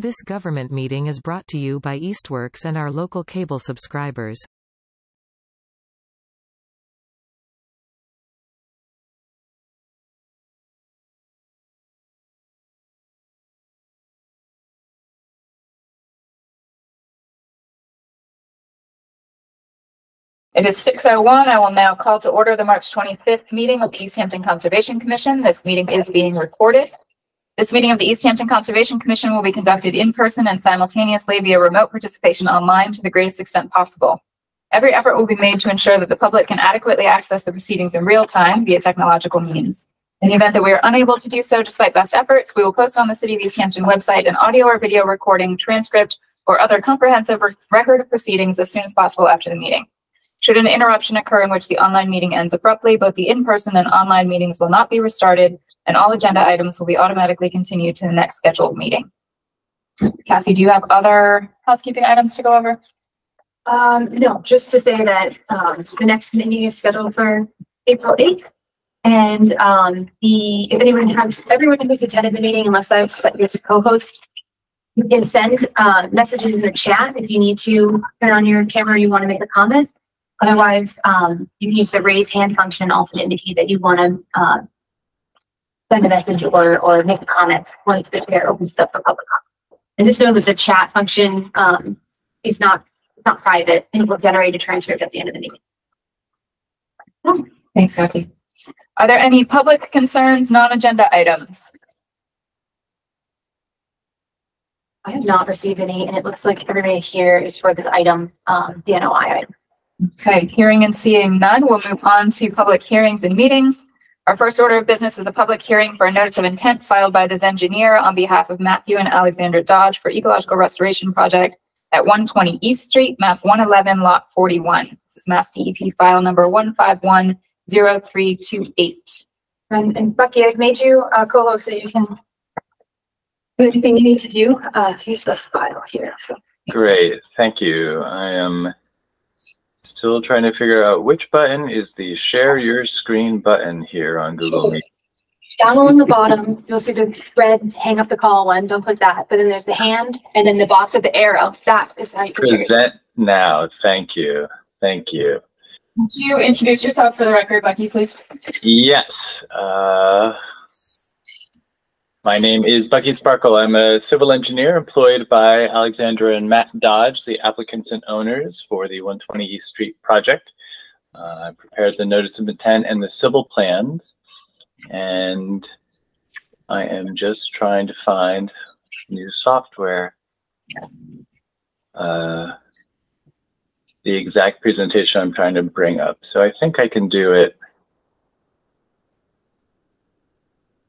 This government meeting is brought to you by Eastworks and our local cable subscribers. It is 6:01. I will now call to order the March 25th meeting of the Easthampton Conservation Commission. This meeting is being recorded. This meeting of the Easthampton Conservation Commission will be conducted in person and simultaneously via remote participation online to the greatest extent possible. Every effort will be made to ensure that the public can adequately access the proceedings in real time via technological means. In the event that we are unable to do so despite best efforts, we will post on the City of Easthampton website an audio or video recording, transcript, or other comprehensive record of proceedings as soon as possible after the meeting. Should an interruption occur in which the online meeting ends abruptly, both the in-person and online meetings will not be restarted, and all agenda items will be automatically continued to the next scheduled meeting. Cassie, do you have other housekeeping items to go over? No, just to say that the next meeting is scheduled for April 8th. And if everyone who's attended the meeting, unless I've set you as a co-host, you can send messages in the chat if you need to turn on your camera or you want to make a comment. Otherwise, you can use the raise hand function also to indicate that you want to send a message or make a comment once the chair opens up for public comment. And just know that the chat function is not private, and it will generate a transcript at the end of the meeting. Thanks, Cassie. Are there any public concerns, non-agenda items? I have not received any, and it looks like everybody here is for the item, the NOI item. Okay, hearing and seeing none, we'll move on to public hearings and meetings. Our first order of business is a public hearing for a notice of intent filed by this engineer on behalf of Matthew and Alexandra Dodge for ecological restoration project at 120 East Street, map 111, lot 41. This is Mass DEP file number 1510328. And Bucky, I've made you a co-host so you can do anything you need to do. Here's the file here. So great, thank you. I am still trying to figure out which button is the share your screen button here on Google Meet. Down on the bottom, you'll see the red hang up the call one. Don't click that. But then there's the hand and then the box with the arrow. That is how you can present now. Thank you. Thank you. Would you introduce yourself for the record, Bucky, please? Yes. My name is Bucky Sparkle. I'm a civil engineer employed by Alexandra and Matt Dodge, the applicants and owners for the 120 East Street project. I prepared the notice of intent and the civil plans, and I am just trying to find new software. The exact presentation I'm trying to bring up. So I think I can do it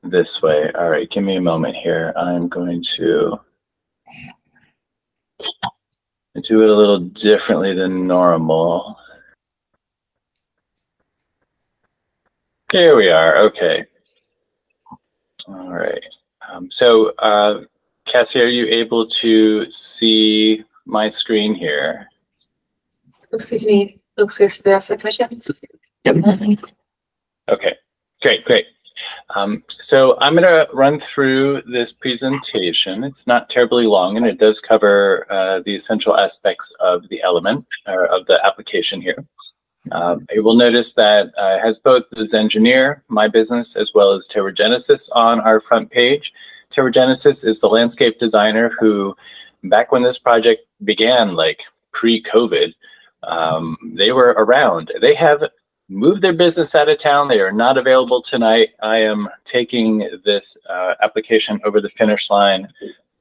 this way. All right, give me a moment here. I'm going to do it a little differently than normal. Here we are. Okay. All right. Cassie, are you able to see my screen here? looks good to me. Looks good to the rest of the commission. Yep. Okay. Great. So I'm going to run through this presentation. It's not terribly long, and it does cover the essential aspects of the element or of the application here. You will notice that it has both this engineer, my business, as well as Terragenesis on our front page. Terragenesis is the landscape designer who, back when this project began, like pre-COVID, they were around. They have moved their business out of town. They are not available tonight. I am taking this application over the finish line.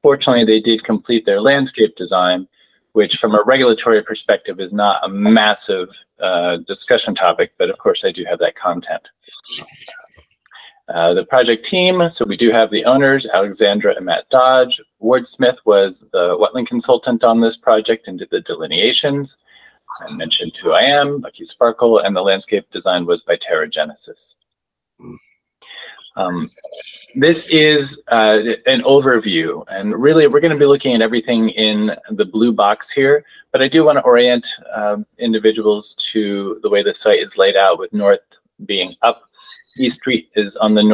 Fortunately, they did complete their landscape design, which from a regulatory perspective is not a massive discussion topic, but of course I do have that content. The project team, so we do have the owners, Alexandra and Matt Dodge. Ward Smith was the wetland consultant on this project and did the delineations. I mentioned who I am, Bucky Sparkle, and the landscape design was by Terragenesis. This is an overview, and really we're going to be looking at everything in the blue box here, but I do want to orient individuals to the way the site is laid out, with north being up. East Street is on the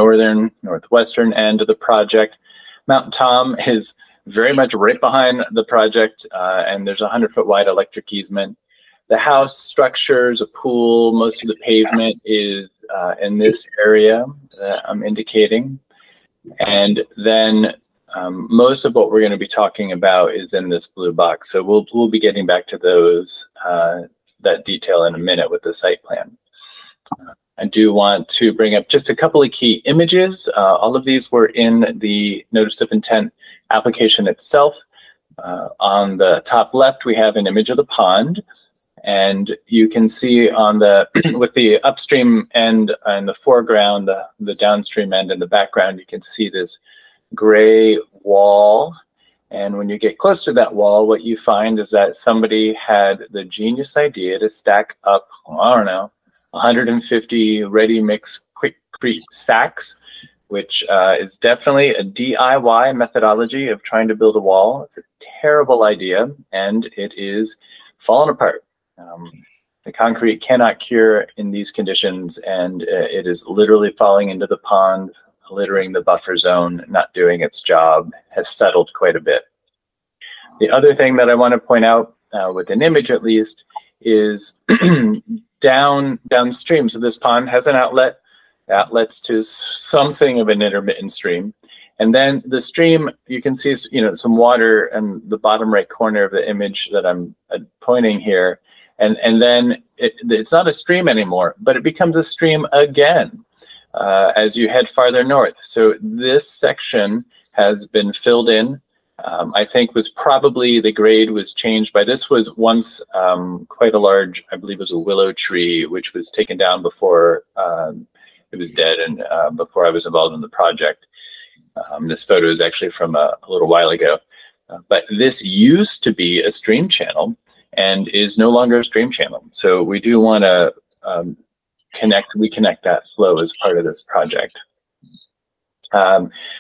northwestern end of the project. Mount Tom is very much right behind the project, and there's a 100-foot wide electric easement. The house structures, a pool, most of the pavement is in this area that I'm indicating. And then most of what we're going to be talking about is in this blue box. So we'll be getting back to those, that detail in a minute with the site plan. I do want to bring up just a couple of key images. All of these were in the notice of intent application itself. On the top left, we have an image of the pond. And you can see on the, with the upstream end in the foreground, the downstream end in the background, you can see this gray wall. And when you get close to that wall, what you find is that somebody had the genius idea to stack up, I don't know, 150 ready mix quickcrete sacks, which is definitely a DIY methodology of trying to build a wall. It's a terrible idea, and it is falling apart. The concrete cannot cure in these conditions, and it is literally falling into the pond, littering the buffer zone, not doing its job, has settled quite a bit. The other thing that I want to point out, with an image at least, is downstream. So this pond has an outlet, outlets to something of an intermittent stream. And then the stream, you can see, you know, some water in the bottom right corner of the image that I'm pointing here. And then it's not a stream anymore, but it becomes a stream again as you head farther north. So this section has been filled in. I think was probably, the grade was changed by, this was once quite a large, I believe it was a willow tree, which was taken down before it was dead and before I was involved in the project. This photo is actually from a little while ago. But this used to be a stream channel and is no longer a stream channel. So we do want to reconnect that flow as part of this project.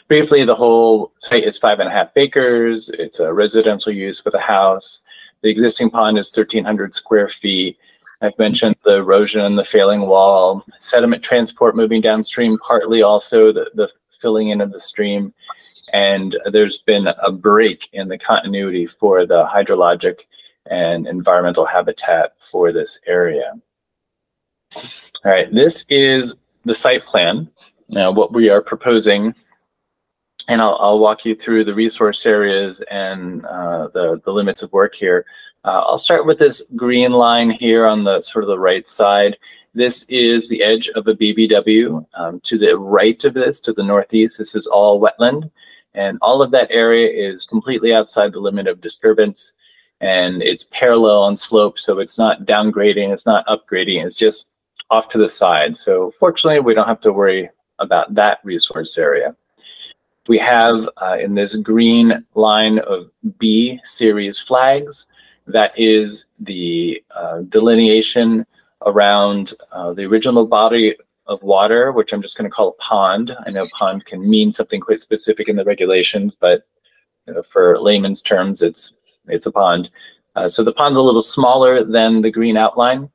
Briefly, the whole site is 5.5 acres. It's a residential use with a house. The existing pond is 1,300 square feet. I've mentioned the erosion, the failing wall, sediment transport moving downstream, partly also the filling in of the stream. And there's been a break in the continuity for the hydrologic and environmental habitat for this area. All right, this is the site plan. Now, what we are proposing, and I'll walk you through the resource areas and the limits of work here. I'll start with this green line here on the sort of the right side. This is the edge of a BBW. To the right of this, to the northeast, this is all wetland. And all of that area is completely outside the limit of disturbance. And it's parallel on slope, so it's not downgrading, it's not upgrading, it's just off to the side. So fortunately, we don't have to worry about that resource area. We have in this green line of B series flags, that is the delineation around the original body of water, which I'm just going to call a pond. I know pond can mean something quite specific in the regulations, but for layman's terms, it's a pond. So the pond's a little smaller than the green outline,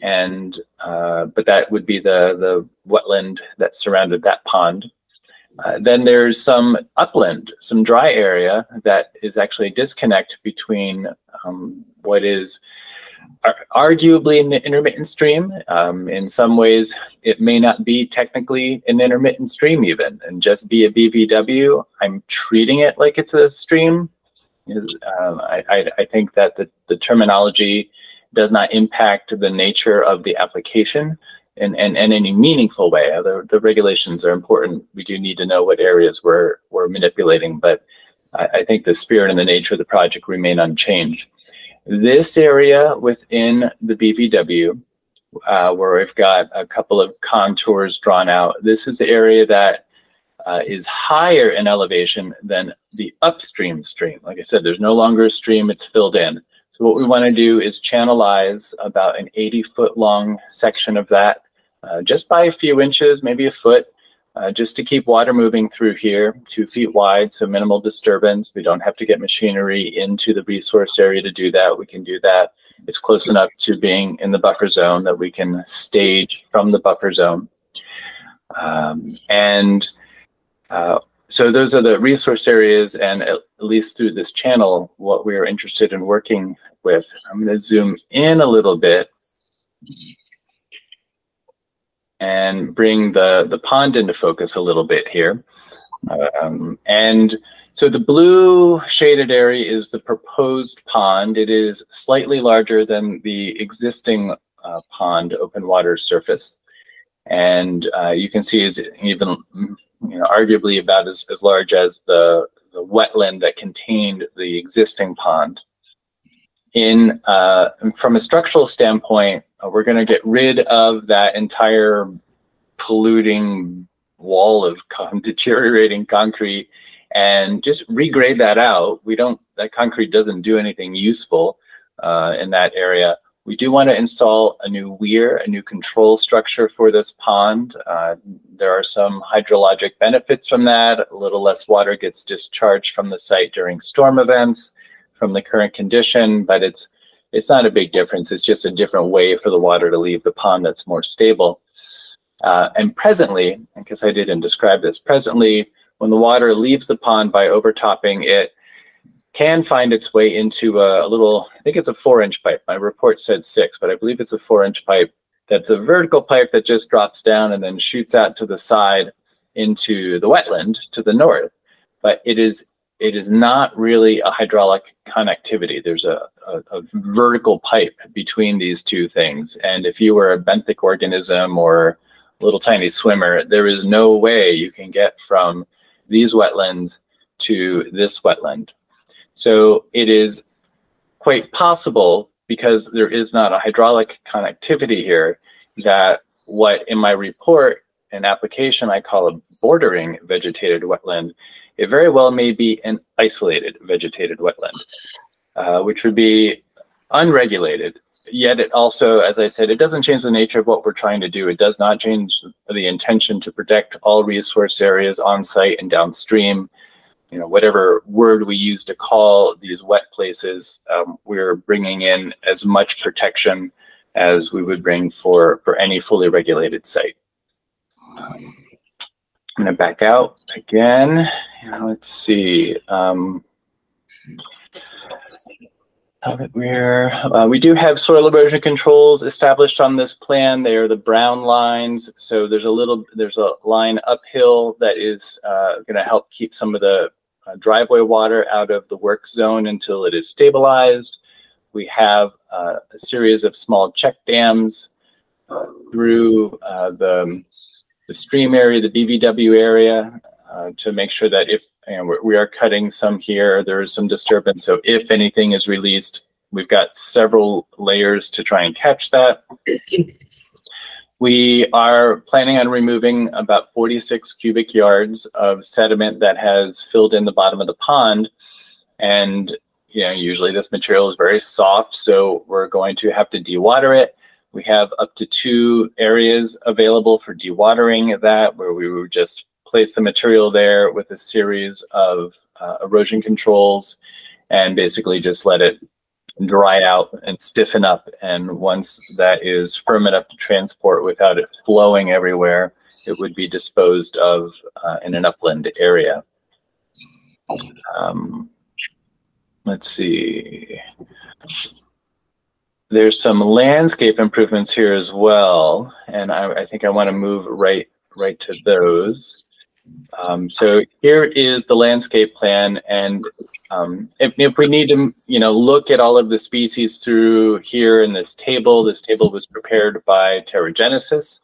and but that would be the wetland that surrounded that pond. Then there's some upland, some dry area that is actually a disconnect between what is arguably an intermittent stream. In some ways, it may not be technically an intermittent stream even, and just be a BVW. I'm treating it like it's a stream. I think that the terminology does not impact the nature of the application in any meaningful way. The regulations are important. We do need to know what areas we're manipulating, but I think the spirit and the nature of the project remain unchanged. This area within the BVW, where we've got a couple of contours drawn out, this is the area that is higher in elevation than the upstream stream. Like I said, there's no longer a stream, it's filled in. So what we want to do is channelize about an 80-foot long section of that, just by a few inches, maybe a foot, just to keep water moving through here, 2 feet wide, so minimal disturbance. We don't have to get machinery into the resource area to do that. We can do that. It's close enough to being in the buffer zone that we can stage from the buffer zone. So those are the resource areas, and at least through this channel, what we are interested in working with. I'm going to zoom in a little bit and bring the pond into focus a little bit here. And so the blue shaded area is the proposed pond. It is slightly larger than the existing pond open water surface. And you can see is even arguably about as large as the wetland that contained the existing pond. From a structural standpoint, we're going to get rid of that entire polluting wall of deteriorating concrete and just regrade that out. That concrete doesn't do anything useful in that area. We do want to install a new weir, a new control structure for this pond. There are some hydrologic benefits from that. A little less water gets discharged from the site during storm events from the current condition, but it's not a big difference. It's just a different way for the water to leave the pond that's more stable. And presently, I guess I didn't describe this, presently when the water leaves the pond by overtopping, it can find its way into a little, I think it's a 4-inch pipe. My report said 6, but I believe it's a 4-inch pipe. That's a vertical pipe that just drops down and then shoots out to the side into the wetland to the north. But it is not really a hydraulic connectivity. There's a vertical pipe between these two things. And if you were a benthic organism or a little tiny swimmer, there is no way you can get from these wetlands to this wetland. So it is quite possible, because there is not a hydraulic connectivity here, that what in my report and application I call a bordering vegetated wetland, it very well may be an isolated vegetated wetland, which would be unregulated. Yet it also, as I said, it doesn't change the nature of what we're trying to do. It does not change the intention to protect all resource areas on site and downstream. Whatever word we use to call these wet places, we're bringing in as much protection as we would bring for any fully regulated site. I'm going to back out again. Let's see. We do have soil erosion controls established on this plan. They are the brown lines. So there's a line uphill that is going to help keep some of the driveway water out of the work zone until it is stabilized. We have a series of small check dams through the stream area, the BVW area, to make sure that if we are cutting some here, there is some disturbance. So if anything is released, we've got several layers to try and catch that. We are planning on removing about 46 cubic yards of sediment that has filled in the bottom of the pond. And usually this material is very soft, so we're going to have to dewater it. We have up to 2 areas available for dewatering that, where we would just place the material there with a series of erosion controls and basically just let it dry out and stiffen up. And once that is firm enough to transport without it flowing everywhere, it would be disposed of in an upland area. Let's see. There's some landscape improvements here as well, and I think I want to move right to those. So here is the landscape plan, and if we need to, look at all of the species through here in this table was prepared by Terragenesis,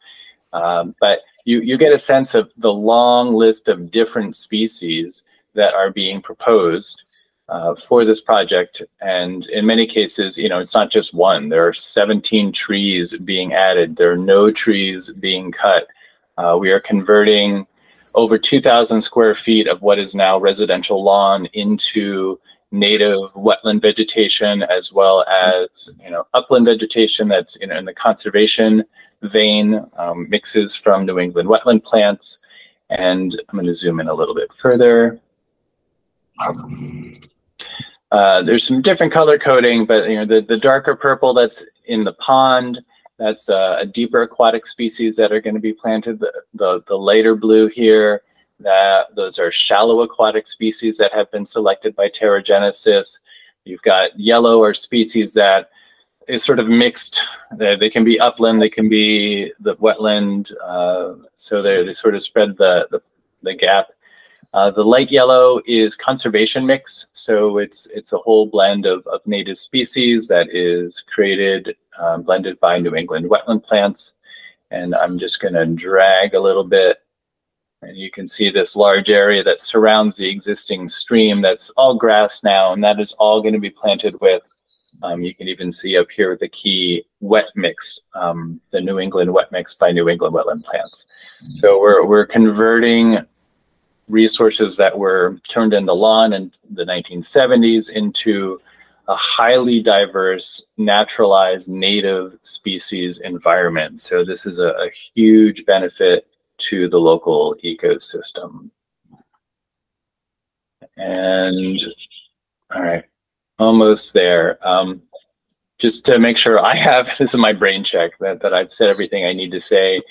but you get a sense of the long list of different species that are being proposed for this project. And in many cases, it's not just one. There are 17 trees being added. There are no trees being cut. We are converting over 2,000 square feet of what is now residential lawn into native wetland vegetation, as well as upland vegetation that's in the conservation vein, mixes from New England wetland plants. And I'm going to zoom in a little bit further. There's some different color coding, but the darker purple that's in the pond, that's a deeper aquatic species that are going to be planted. The lighter blue here, Those are shallow aquatic species that have been selected by pterogenesis. You've got yellow are species that is sort of mixed. They can be upland, they can be the wetland, so they sort of spread the gap. The light yellow is conservation mix, so it's a whole blend of native species that is created, blended by New England wetland plants. And I'm just going to drag a little bit, and you can see this large area that surrounds the existing stream that's all grass now, and that is all going to be planted with, you can even see up here the key wet mix, the New England wet mix by New England wetland plants. So we're converting resources that were turned into lawn in the 1970s into a highly diverse, naturalized, native species environment. So this is a huge benefit to the local ecosystem. And all right, almost there. Just to make sure I have, this is my brain check, that I've said everything I need to say.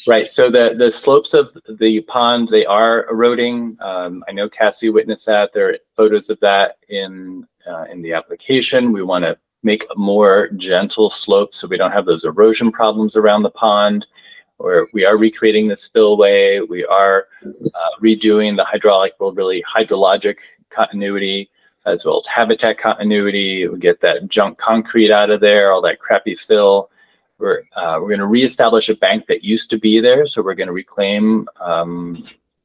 Right, so the slopes of the pond, they are eroding. I know Cassie witnessed that. There are photos of that in the application. We want to make a more gentle slope so we don't have those erosion problems around the pond. Or we are recreating the spillway. We are redoing the hydraulic, well, really hydrologic continuity, as well as habitat continuity. We get that junk concrete out of there, all that crappy fill. We're going to reestablish a bank that used to be there. So we're going to reclaim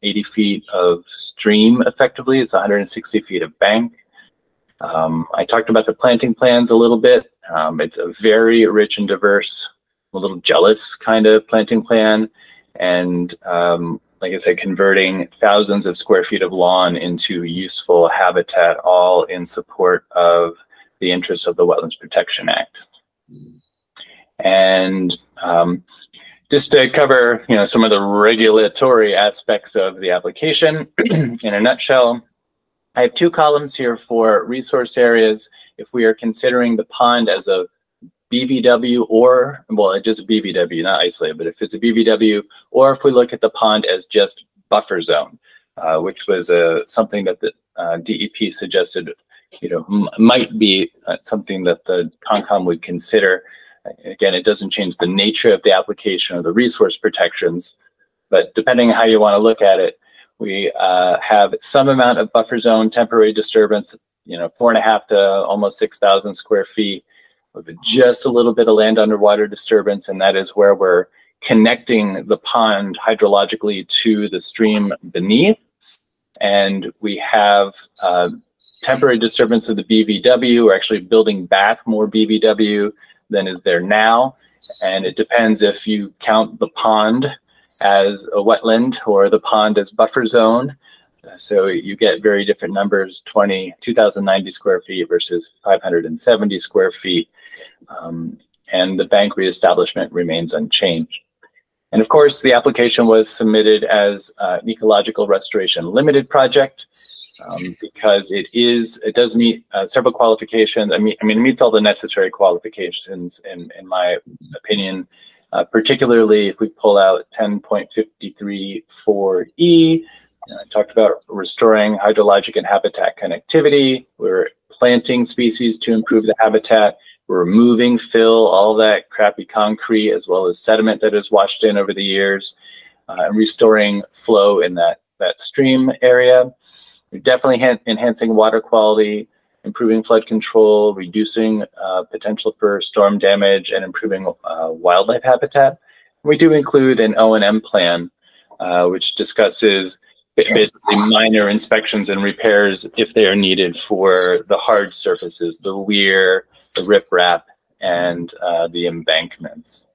80 feet of stream effectively. It's 160 feet of bank. I talked about the planting plans a little bit. It's a very rich and diverse, a little jealous kind of planting plan. And like I said, converting thousands of square feet of lawn into useful habitat, all in support of the interests of the Wetlands Protection Act. And just to cover, some of the regulatory aspects of the application in a nutshell, I have two columns here for resource areas. If we are considering the pond as a BVW or, well, just BVW, not isolated, but if it's a BVW, or if we look at the pond as just buffer zone, which was something that the DEP suggested, might be something that the CONCOM would consider. Again, it doesn't change the nature of the application or the resource protections, but depending on how you want to look at it, we have some amount of buffer zone temporary disturbance, 4.5 to almost 6,000 square feet, with just a little bit of land underwater disturbance, and that is where we're connecting the pond hydrologically to the stream beneath. And we have temporary disturbance of the BVW. We're actually building back more BVW than is there now. And it depends if you count the pond as a wetland or the pond as buffer zone. So you get very different numbers, 2,090 square feet versus 570 square feet. And the bank reestablishment remains unchanged. And of course, the application was submitted as an ecological restoration limited project because it does meet several qualifications. I mean, it meets all the necessary qualifications in my opinion, particularly if we pull out 10.53(4)(e). I talked about restoring hydrologic and habitat connectivity. We're planting species to improve the habitat. We're removing fill, all that crappy concrete, as well as sediment that is washed in over the years, and restoring flow in that stream area. We're definitely enhancing water quality, improving flood control, reducing potential for storm damage, and improving wildlife habitat. We do include an O&M plan, which discusses basically minor inspections and repairs if they are needed for the hard surfaces, the weir, the riprap, and the embankments.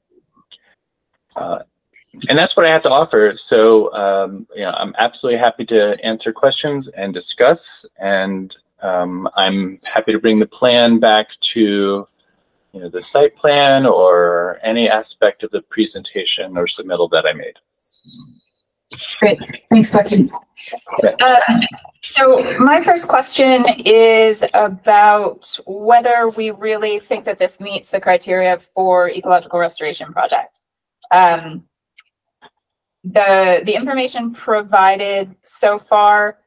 And that's what I have to offer. So I'm absolutely happy to answer questions and discuss. And I'm happy to bring the plan back to the site plan or any aspect of the presentation or submittal that I made. Great, thanks, Becky. So my first question is about whether we really think that this meets the criteria for ecological restoration project. the information provided so far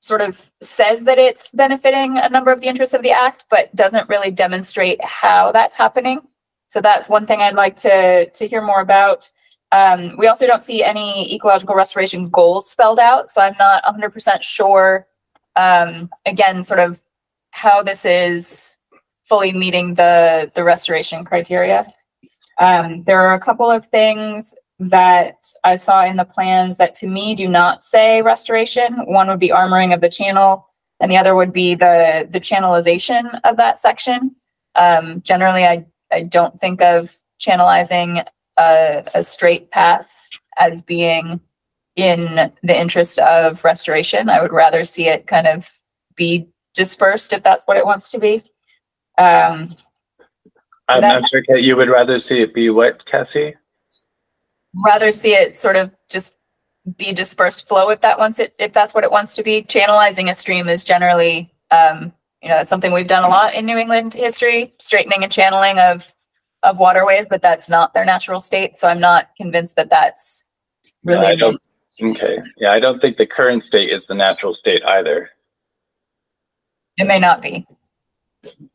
sort of says that it's benefiting a number of the interests of the act, but doesn't really demonstrate how that's happening. So that's one thing I'd like to hear more about. We also don't see any ecological restoration goals spelled out, so I'm not 100% sure, again, sort of how this is fully meeting the restoration criteria. There are a couple of things that I saw in the plans that to me do not say restoration. One would be armoring of the channel, and the other would be the channelization of that section. Generally, I don't think of channelizing a straight path as being in the interest of restoration. I would rather see it kind of be dispersed if that's what it wants to be. I'm not sure that you would rather see it be what, Cassie? Rather see it sort of just be dispersed flow if that's what it wants to be. Channelizing a stream is generally, that's something we've done a lot in New England history, straightening and channeling of waterways, but that's not their natural state. So I'm not convinced that that's really. No, okay. Yeah, I don't think the current state is the natural state either. It may not be.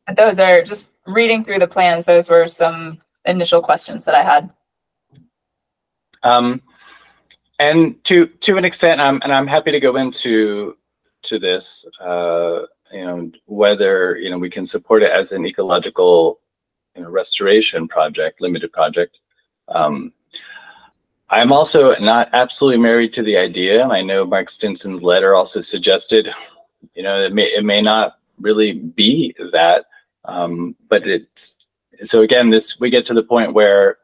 But those are just reading through the plans. Those were some initial questions that I had. And to an extent, I'm happy to go into this, whether, we can support it as an ecological, restoration project, limited project. I'm also not absolutely married to the idea. And I know Mark Stinson's letter also suggested, it may not really be that, but so again, we get to the point where,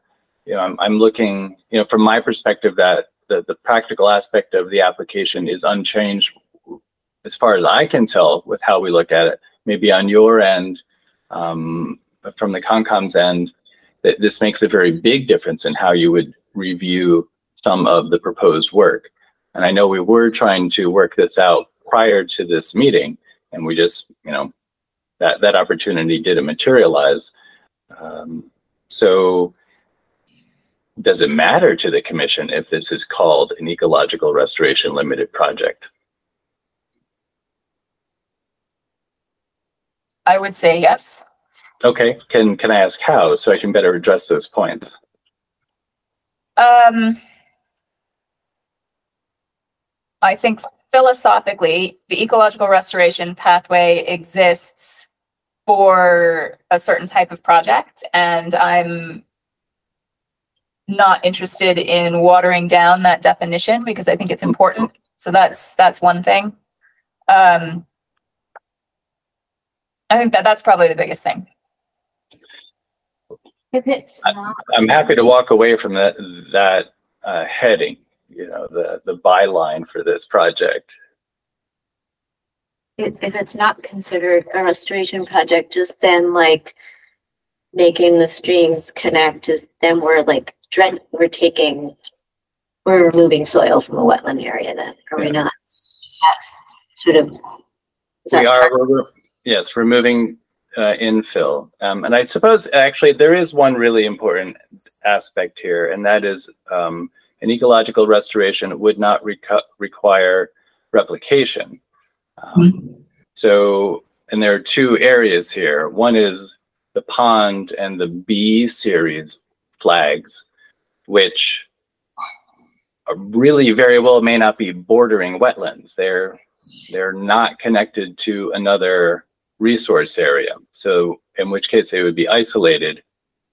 I'm looking, from my perspective, that the practical aspect of the application is unchanged as far as I can tell with how we look at it. Maybe on your end, but from the Concom's end, that this makes a very big difference in how you would review some of the proposed work. And I know we were trying to work this out prior to this meeting, and we just, that opportunity didn't materialize. So does it matter to the commission if this is called an ecological restoration limited project? I would say yes. Okay, can I ask how, so I can better address those points? I think philosophically, the ecological restoration pathway exists for a certain type of project, and I'm not interested in watering down that definition because I think it's important. So that's one thing. I think that's probably the biggest thing. I'm happy to walk away from that heading, the byline for this project. If it's not considered a restoration project, just then like making the streams connect is then we're removing soil from a wetland area then, are we not? Yes, removing infill. And I suppose actually there is one really important aspect here, and that is an ecological restoration would not require replication. So, and there are two areas here. One is the pond and the B series flags, which are really very well may not be bordering wetlands. They're not connected to another resource area. So in which case they would be isolated,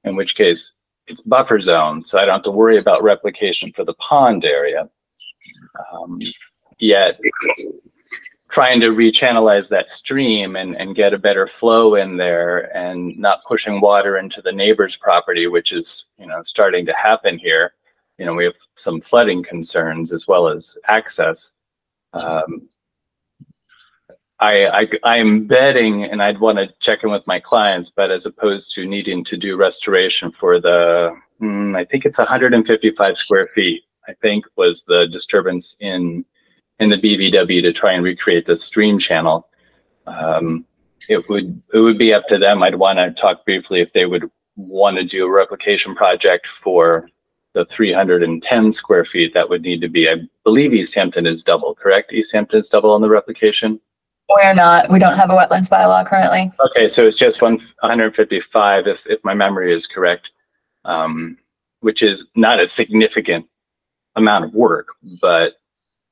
in which case it's buffer zone. So I don't have to worry about replication for the pond area. Yet trying to rechannelize that stream and get a better flow in there and not pushing water into the neighbor's property, which is, starting to happen here. We have some flooding concerns as well as access. I'm betting, and I'd want to check in with my clients, but as opposed to needing to do restoration for the, I think it's 155 square feet, I think was the disturbance in the BVW to try and recreate the stream channel. It would be up to them. I'd want to talk briefly if they would want to do a replication project for the 310 square feet that would need to be. I believe Easthampton is double, correct? Easthampton is double on the replication? We're not. We don't have a wetlands bylaw currently. Okay, so it's just 155 if my memory is correct, which is not a significant amount of work. But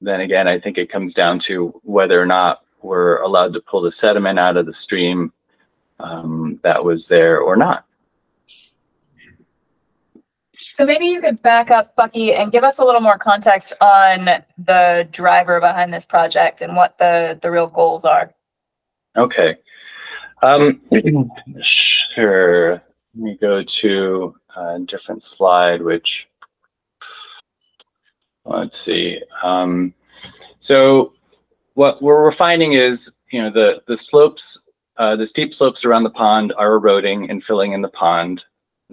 then again, I think it comes down to whether or not we're allowed to pull the sediment out of the stream that was there or not. So maybe you could back up, Bucky, and give us a little more context on the driver behind this project and what the real goals are. Okay. Sure. Let me go to a different slide, which, let's see. So what we're finding is, you know, the slopes, the steep slopes around the pond are eroding and filling in the pond.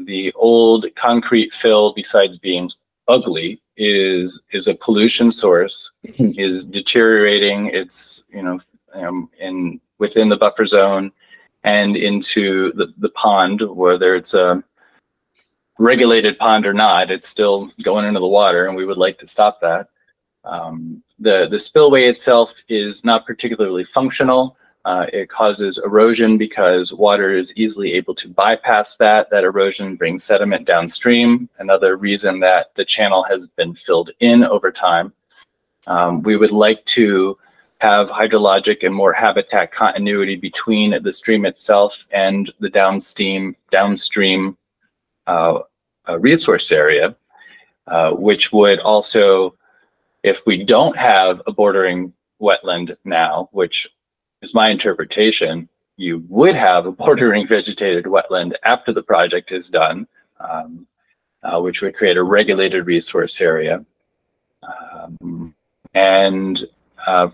The old concrete fill, besides being ugly, is a pollution source, is deteriorating. It's, within the buffer zone and into the pond, whether it's a regulated pond or not, it's still going into the water, and we would like to stop that. The spillway itself is not particularly functional. It causes erosion because water is easily able to bypass that. That erosion brings sediment downstream. Another reason that the channel has been filled in over time. We would like to have hydrologic and more habitat continuity between the stream itself and the downstream resource area, which would also, if we don't have a bordering wetland now, which is my interpretation, you would have a bordering vegetated wetland after the project is done, which would create a regulated resource area.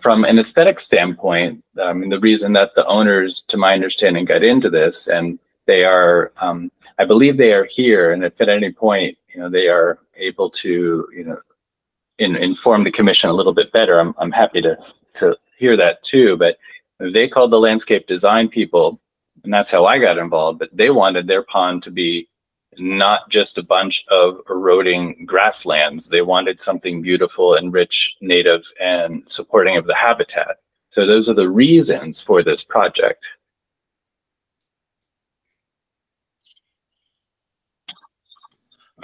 From an aesthetic standpoint, the reason that the owners, to my understanding, got into this, and they are, I believe they are here, and if at any point, they are able to, inform the commission a little bit better, I'm happy to hear that too. But they called the landscape design people, and that's how I got involved. But they wanted their pond to be not just a bunch of eroding grasslands. They wanted something beautiful and rich, native, and supporting of the habitat. So those are the reasons for this project.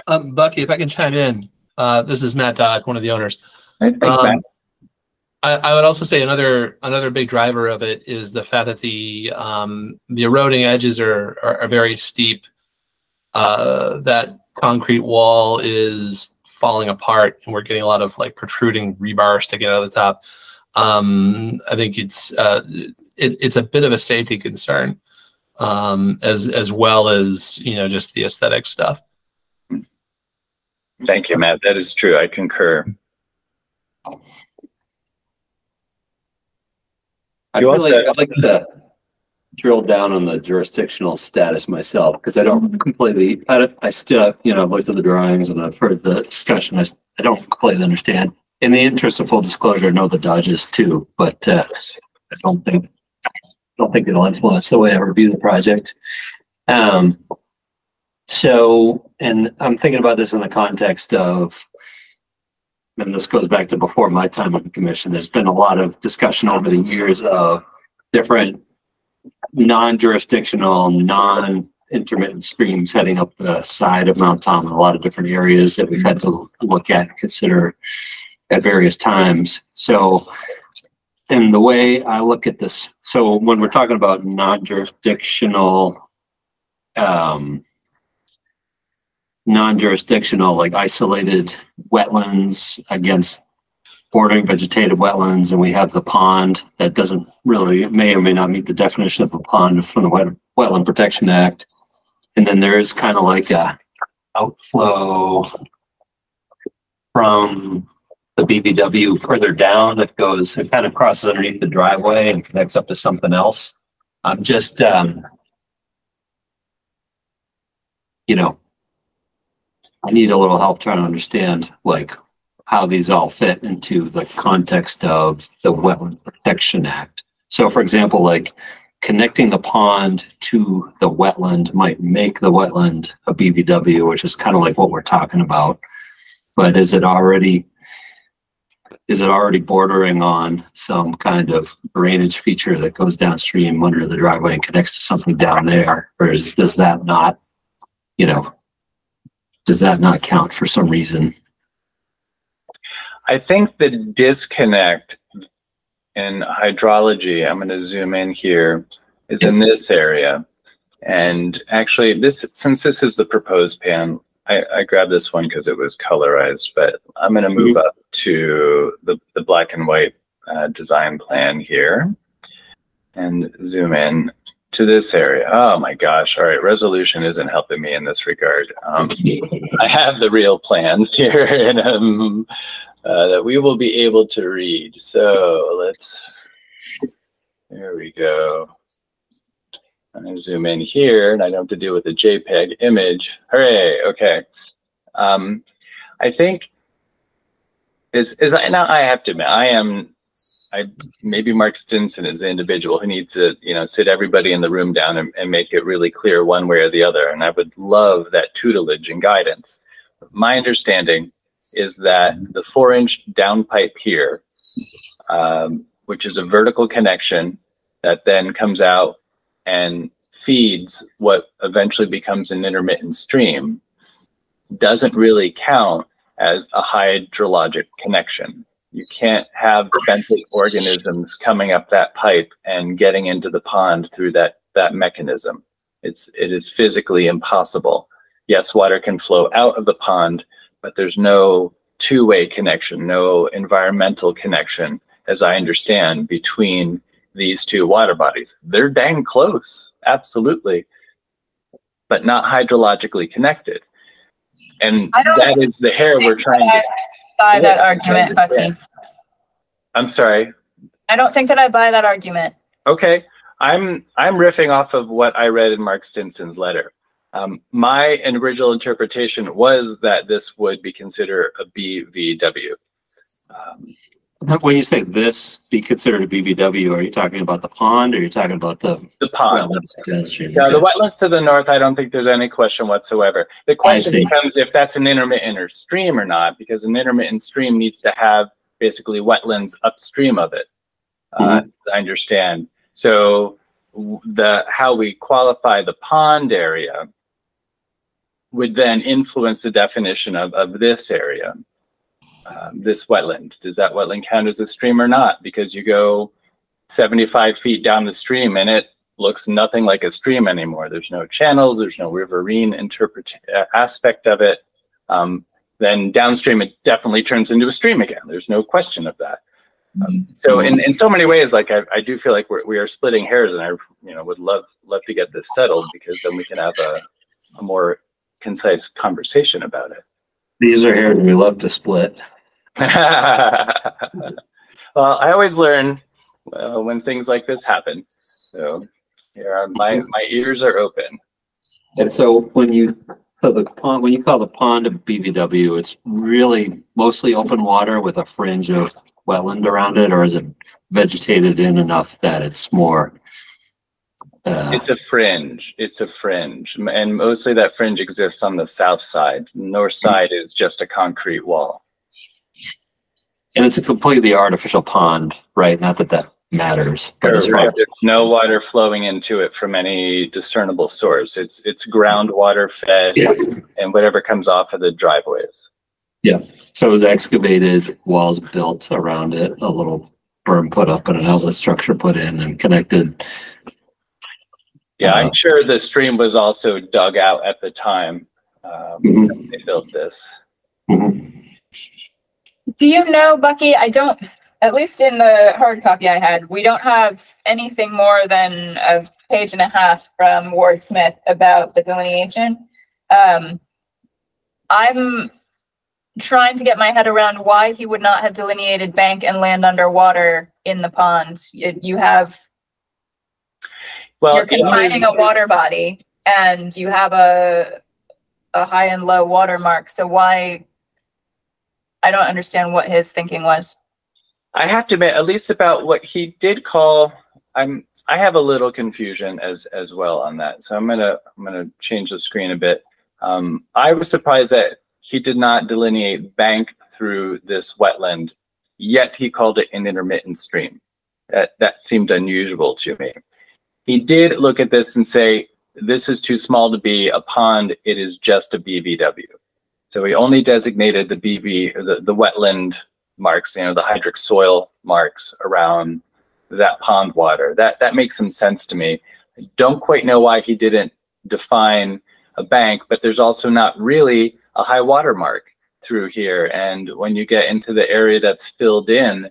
Bucky, if I can chime in, this is Matt Dodd, one of the owners. Thanks, Matt. I would also say another big driver of it is the fact that the eroding edges are very steep. That concrete wall is falling apart, and we're getting a lot of like protruding rebar sticking out of the top. I think it's a bit of a safety concern, as well as just the aesthetic stuff. Thank you, Matt. That is true. I concur. I'd like to drill down on the jurisdictional status myself, because I don't completely, I still, I've looked at the drawings and I've heard the discussion. I don't completely understand. In the interest of full disclosure, I know the dodges too, but I don't think it'll influence the way I review the project. So, and I'm thinking about this in the context of, and this goes back to before my time on the commission, there's been a lot of discussion over the years of different non-jurisdictional, non-intermittent streams heading up the side of Mount Tom in a lot of different areas that we've had to look at and consider at various times. So, and the way I look at this, so when we're talking about non-jurisdictional, like isolated wetlands against bordering vegetated wetlands, and we have the pond that doesn't really, may or may not meet the definition of a pond from the Wetland Protection Act. And then there is kind of like a outflow from the BVW further down that goes, it kind of crosses underneath the driveway and connects up to something else. I'm just, I need a little help trying to understand like how these all fit into the context of the Wetland Protection Act. So for example, like connecting the pond to the wetland might make the wetland a BVW, which is kind of like what we're talking about. but is it already bordering on some kind of drainage feature that goes downstream under the driveway and connects to something down there? Or does that not, does that not count for some reason? I think the disconnect in hydrology, I'm going to zoom in here, is in this area. And actually, since this is the proposed pan, I grabbed this one because it was colorized, but I'm going to move up to the black and white design plan here and zoom in to this area. Oh my gosh. All right. Resolution isn't helping me in this regard. I have the real plans here and that we will be able to read. So there we go. I'm going to zoom in here and I don't have to deal with the JPEG image. Hooray. Okay. I think now I have to admit, maybe Mark Stinson is the individual who needs to, sit everybody in the room down and make it really clear one way or the other. And I would love that tutelage and guidance. My understanding is that the 4-inch downpipe here, which is a vertical connection that then comes out and feeds what eventually becomes an intermittent stream, doesn't really count as a hydrologic connection. You can't have benthic organisms coming up that pipe and getting into the pond through that mechanism. It is physically impossible. Yes, water can flow out of the pond, but there's no two-way connection, no environmental connection, as I understand, between these two water bodies. They're dang close, absolutely, but not hydrologically connected. And that is the hair we're trying to buy that argument, Bucky. I'm sorry. I don't think that I buy that argument. Okay, I'm riffing off of what I read in Mark Stinson's letter. My original interpretation was that this would be considered a BVW. When you say this be considered a BVW, are you talking about the pond or are you talking about the pond? Wetlands? Yeah, the wetlands to the north, I don't think there's any question whatsoever. The question becomes if that's an intermittent or stream or not, because an intermittent stream needs to have basically wetlands upstream of it, I understand. So how we qualify the pond area would then influence the definition of this area. This wetland, does that wetland count as a stream or not? Because you go 75 feet down the stream and it looks nothing like a stream anymore. There's no channels, there's no riverine aspect of it. Then downstream it definitely turns into a stream again. There's no question of that. So in so many ways, like I do feel like we are splitting hairs, and I would love to get this settled, because then we can have a more concise conversation about it. These are hairs we love to split. Well, I always learn when things like this happen. So here my ears are open. And so when you call the pond a BVW, it's really mostly open water with a fringe of wetland around it, or is it vegetated in enough that it's more? It's a fringe. It's a fringe, and mostly that fringe exists on the south side. The north side is just a concrete wall. And it's a completely artificial pond, right? Not that that matters. But There's no water flowing into it from any discernible source. It's groundwater fed, and whatever comes off of the driveways. Yeah. So it was excavated, walls built around it, a little berm put up, and an outlet structure put in and connected. Yeah, I'm sure the stream was also dug out at the time they built this. Do you know, Bucky, at least in the hard copy I had, we don't have anything more than a page and a half from Ward Smith about the delineation. I'm trying to get my head around why he would not have delineated bank and land underwater in the pond. You're confining a water body, and you have a high and low water mark. So why? I don't understand what his thinking was. I have to admit, at least about what he did call, I have a little confusion as well on that. So I'm gonna change the screen a bit. I was surprised that he did not delineate bank through this wetland, yet he called it an intermittent stream. That seemed unusual to me. He did look at this and say, this is too small to be a pond, it is just a BVW. So he only designated the the wetland marks, you know, the hydric soil marks around that pond water. That makes some sense to me. I don't quite know why he didn't define a bank, but there's also not really a high water mark through here. And when you get into the area that's filled in,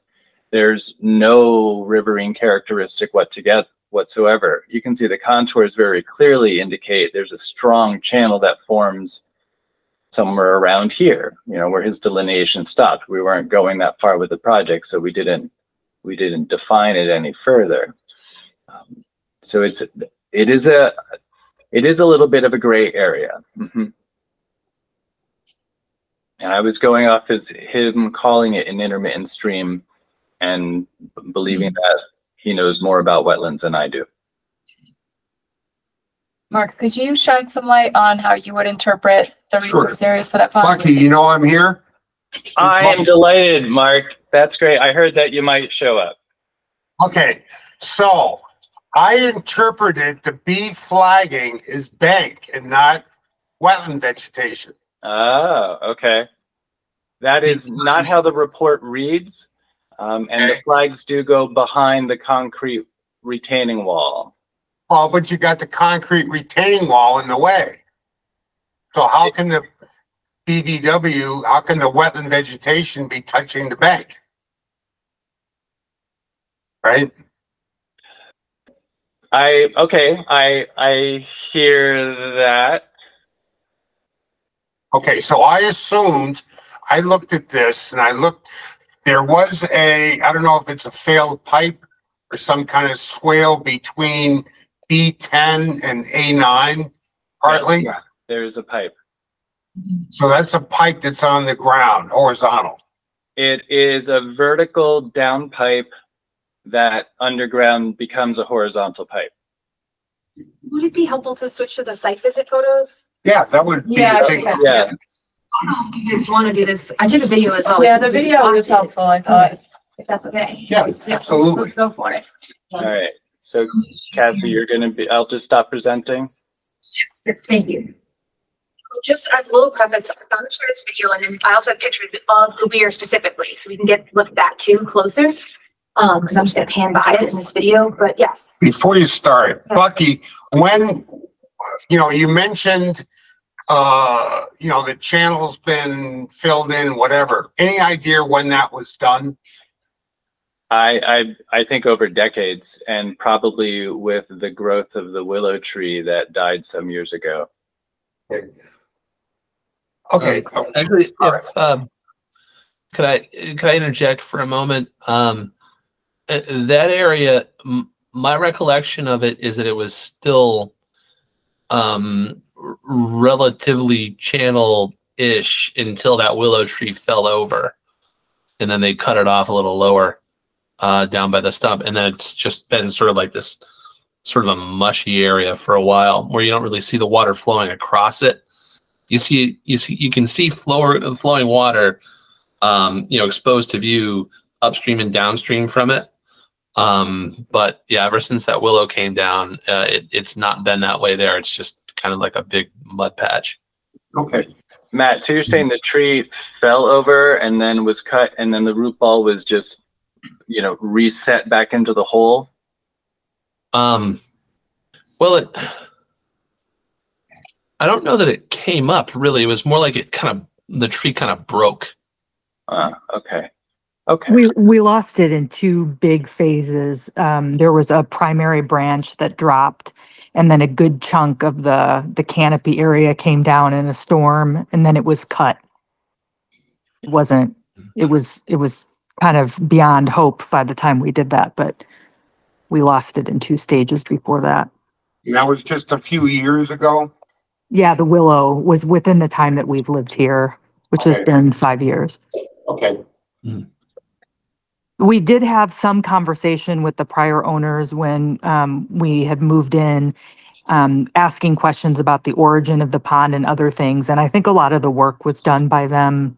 there's no riverine characteristic whatsoever. You can see the contours very clearly indicate there's a strong channel that forms somewhere around here, you know, where his delineation stopped. We weren't going that far with the project, so we didn't define it any further. So it is a little bit of a gray area. And I was going off as him calling it an intermittent stream and believing that he knows more about wetlands than I do. Mark, could you shine some light on how you would interpret the resource areas for that pond? Bucky, you know I'm here. I am delighted, Mark. That's great. I heard that you might show up. Okay, so I interpreted the B flagging as bank and not wetland vegetation. Oh, okay. That is not how the report reads. And the flags do go behind the concrete retaining wall. Well, but you got the concrete retaining wall in the way. So how can the BVW, how can the wetland vegetation be touching the bank? Right? I hear that. Okay, so I assumed, I looked at this and there was I don't know if it's a failed pipe or some kind of swale between B10 and A9, partly. Yeah, there is a pipe. So that's a pipe that's on the ground, horizontal. It is a vertical down pipe that underground becomes a horizontal pipe. Would it be helpful to switch to the site visit photos? Yeah, that would be Yeah, a big. Yeah. I don't know if you guys want to do this. I took a video as well. Yeah, the video was helpful, I thought. If that's okay. Yes, absolutely. Let's go for it. All right. So, Cassie, you're going to be, I'll just stop presenting. Thank you. Just as a little preface, I'm going to share this video, and then I also have pictures of the weir specifically, so we can look at that too closer. Because I'm just going to pan by it in this video, but yes. Before you start, Bucky, when, you mentioned, the channel's been filled in, whatever. Any idea when that was done? I think over decades, and probably with the growth of the willow tree that died some years ago. Okay. Actually, could I interject for a moment? That area, my recollection of it is that it was still relatively channel-ish until that willow tree fell over, and then they cut it off a little lower down by the stump, and then it's just been sort of like this sort of a mushy area for a while where you don't really see the water flowing across it. You can see flowing water exposed to view upstream and downstream from it. But yeah, ever since that willow came down, it's not been that way there. It's just kind of like a big mud patch. Okay. Matt, so you're saying the tree fell over and then was cut, and then the root ball was just, reset back into the hole? Well, I don't know that it came up really. It was more like the tree kind of broke. Okay. Okay. We lost it in two big phases. There was a primary branch that dropped, and then a good chunk of the canopy area came down in a storm, and then it was cut. It was kind of beyond hope by the time we did that, but we lost it in two stages before that. And that was just a few years ago? Yeah, the willow was within the time that we've lived here, which has been 5 years. Okay. Mm. We did have some conversation with the prior owners when we had moved in. asking questions about the origin of the pond and other things. And I think a lot of the work was done by them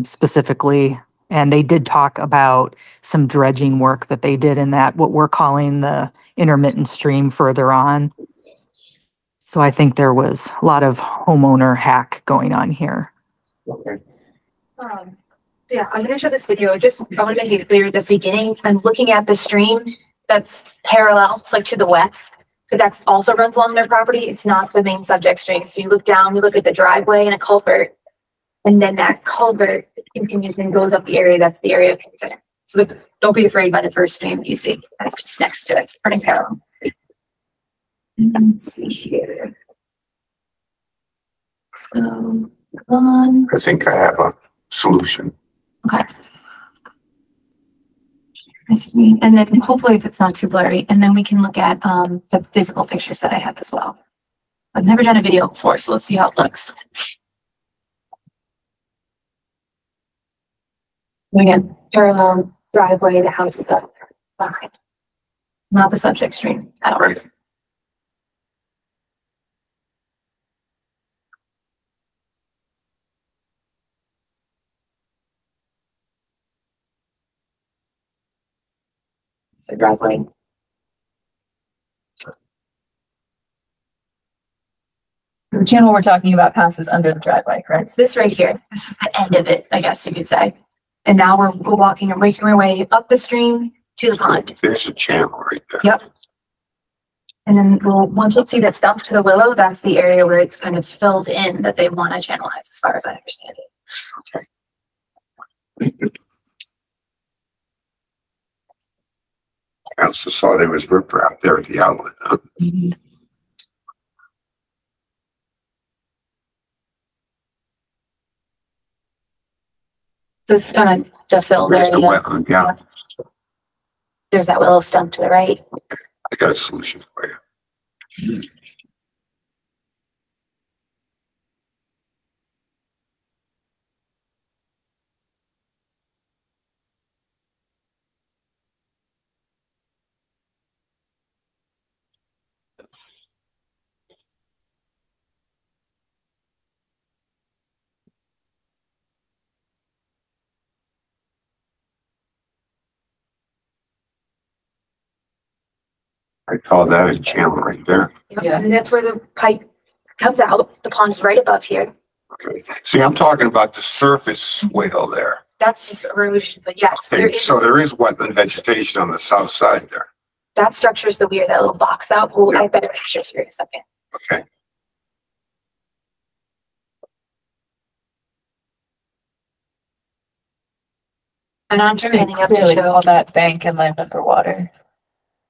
specifically. And they did talk about some dredging work that they did in that, what we're calling the intermittent stream further on. So I think there was a lot of homeowner hack going on here. Okay. Yeah, I'm gonna show this video. I want to make it clear at the beginning. I'm looking at the stream that's parallel, it's like to the west, because that's also runs along their property. It's not the main subject stream. So you look down, you look at the driveway and a culvert, and then that culvert continues and goes up the area. That's the area of concern. So don't be afraid by the first stream you see. That's just next to it, running parallel. Let's see here. So on. I think I have a solution. Okay. And then hopefully if it's not too blurry, and then we can look at the physical pictures that I have as well. I've never done a video before, so let's see how it looks. Again, parallel driveway, the house is up behind. Not the subject stream at all. Right. So driveway. The channel we're talking about passes under the driveway, correct? This right here, this is the end of it, I guess you could say. And now we're walking and making our way up the stream to the pond. There's a channel right there. Yep. And then once you see that stump to the willow, that's the area where it's kind of filled in that they want to channelize, as far as I understand it. I also saw there was riprap there at the outlet. Huh? Mm-hmm. So it's kind of the fill there. There's the wetland, yeah. There's that willow stump to the right. I got a solution for you. I call that a channel right there. Yeah. And that's where the pipe comes out. The pond is right above here. Okay. See, I'm talking about the surface swale there. That's just erosion, but yes, there Okay, is, so there is wetland vegetation on the south side there. that structure is the weird, that little box out. Well, Yeah. I have better pictures for you in a second. Okay. And I'm just panning up to Clearly show all that bank and land underwater.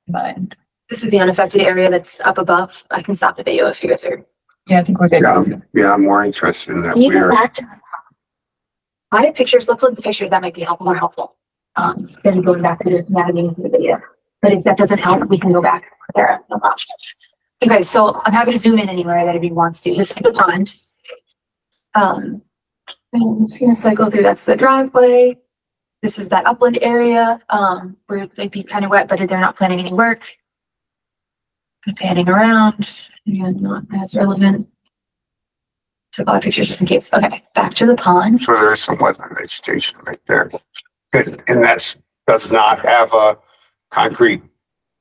Mind. this is the unaffected area that's up above. I can stop the video if you guys are. Yeah, I think we're good. Yeah, I'm more interested in that Can you go weird. back to? I have pictures. Let's look at the pictures. That might be more helpful. Than going back to the navigating through the video. But if that doesn't help, we can go back there. No problem. Okay, so I'm happy to zoom in anywhere that everyone wants to. This is the pond. And I'm just gonna cycle through. That's the driveway. This is that upland area where they'd be kind of wet, but they're not planning any work. Kind of panning around, and not as relevant. Took a lot of pictures just in case. Okay, back to the pond. So there is some wetland vegetation right there. And that's does not have a concrete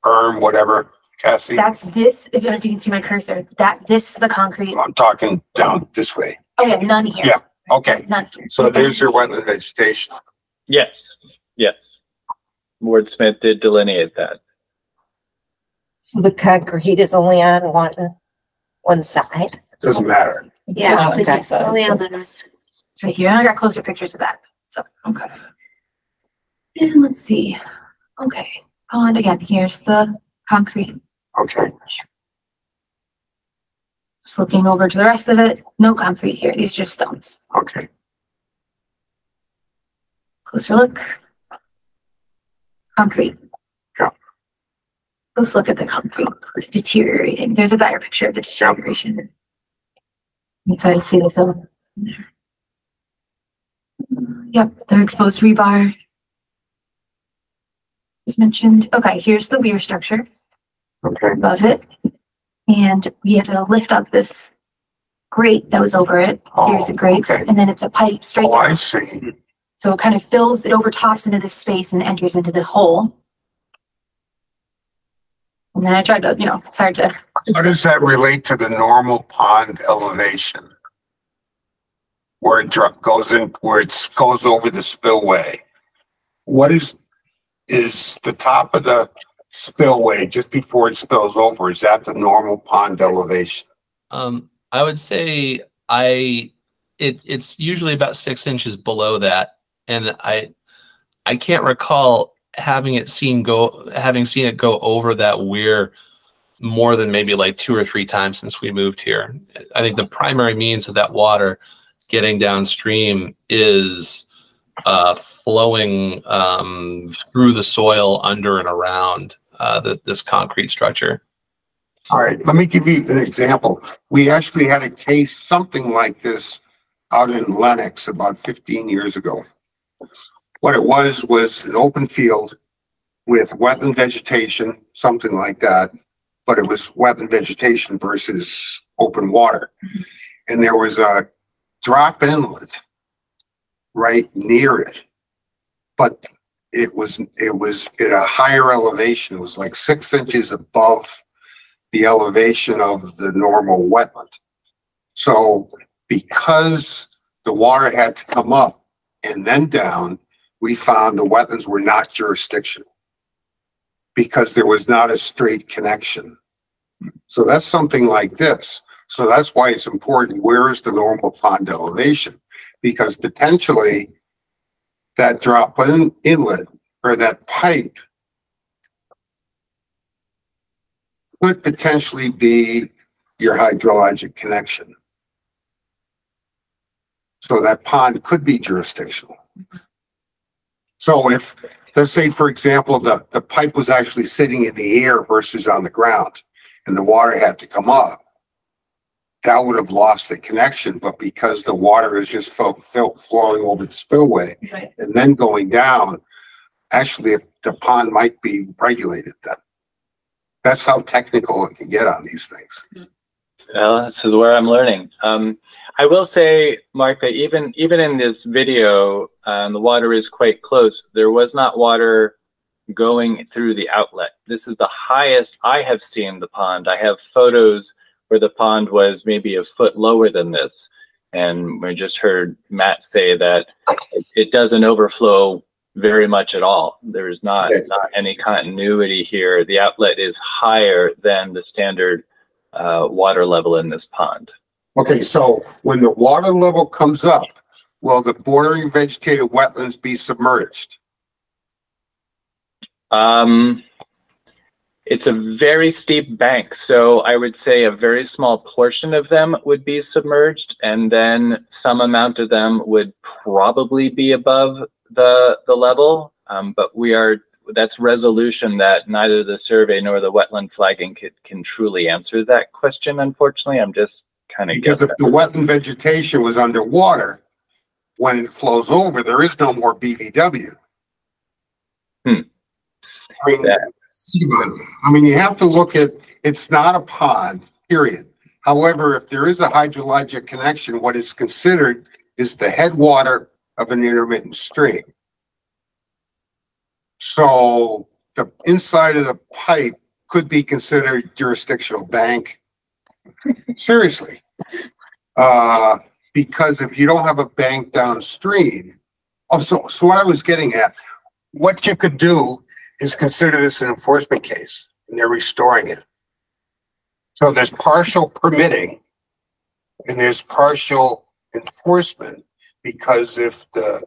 berm, whatever, Cassie. That's this. If you can see my cursor, this is the concrete. I'm talking down this way. Oh yeah, none here. Yeah. Okay. None here. So there's your wetland vegetation. Yes, yes. Wordsmith did delineate that. So the concrete is only on one side. Doesn't matter. Yeah, Okay. it's Only on the north. right here. And I got closer pictures of that. So okay. And let's see. Okay. Pond again. Here's the concrete. Okay. Just looking over to the rest of it. No concrete here. These are just stones. Okay. Closer look. Concrete. Yeah. Let's look at the concrete. It's deteriorating. There's a better picture of the deterioration. Inside to see the film. Yep, the exposed rebar. As mentioned. Okay, here's the weir structure Okay. above it. And we had to lift up this grate that was over it, series of grates, okay. and then it's a pipe straight Oh, I down. see. So it kind of fills, it overtops into this space and enters into the hole. And then I tried to, you know, it's hard to. How does that relate to the normal pond elevation? Where it goes in, where it goes over the spillway? What is the top of the spillway just before it spills over? Is that the normal pond elevation? I would say it's usually about 6 inches below that, and I can't recall having seen it go over that weir more than maybe like 2 or 3 times since we moved here. I think the primary means of that water getting downstream is flowing through the soil under and around this concrete structure. All right, let me give you an example. We actually had a case something like this out in Lenox about 15 years ago. What it was an open field with wetland vegetation, something like that, but it was wetland vegetation versus open water. And there was a drop inlet right near it, but it was at a higher elevation. It was like 6 inches above the elevation of the normal wetland. So because the water had to come up and then down, we found the wetlands were not jurisdictional because there was not a straight connection. So that's something like this. So that's why it's important, where is the normal pond elevation? Because potentially that drop inlet or that pipe could potentially be your hydrologic connection. So that pond could be jurisdictional. So if, let's say, for example, the pipe was actually sitting in the air versus on the ground, and the water had to come up, that would have lost the connection. But because the water is just flowing over the spillway, right, and then going down, actually the pond might be regulated then. That's how technical it can get on these things. Well, this is where I'm learning. I will say, Mark, that even in this video, the water is quite close. There was not water going through the outlet. This is the highest I have seen the pond. I have photos where the pond was maybe a foot lower than this. And we just heard Matt say that it doesn't overflow very much at all. There's not any continuity here. The outlet is higher than the standard water level in this pond. Okay, so when the water level comes up, will the bordering vegetated wetlands be submerged? It's a very steep bank, so I would say a very small portion of them would be submerged, and then some amount of them would probably be above the level. But that's resolution that neither the survey nor the wetland flagging can truly answer that question, unfortunately. I'm just kind of guessing. Because if the wetland vegetation was underwater, when it flows over, there is no more BVW. I mean, you have to look at, it's not a pond, period. However, if there is a hydrologic connection, what is considered is the headwater of an intermittent stream. So the inside of the pipe could be considered jurisdictional bank. Seriously. Because if you don't have a bank downstream, so what I was getting at, what you could do is consider this an enforcement case, and they're restoring it. So there's partial permitting and there's partial enforcement, because if the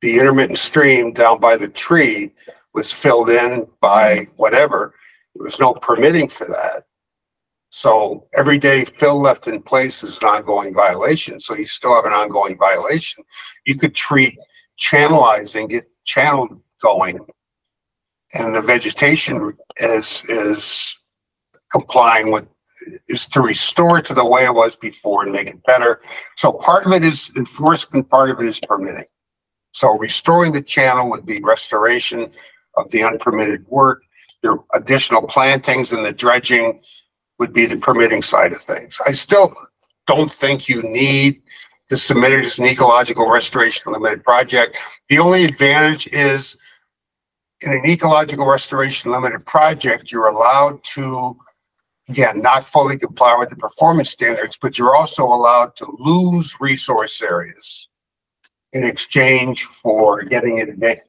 intermittent stream down by the tree was filled in by whatever, there was no permitting for that. So everyday fill left in place is an ongoing violation. So you still have an ongoing violation. You could treat channelizing, get channel going, and the vegetation is complying with, is to restore it to the way it was before and make it better. So part of it is enforcement, part of it is permitting. So restoring the channel would be restoration of the unpermitted work. Your additional plantings and the dredging would be the permitting side of things. I still don't think you need to submit it as an ecological restoration limited project. The only advantage is in an ecological restoration limited project, you're allowed to, again, not fully comply with the performance standards, but you're also allowed to lose resource areas in exchange for getting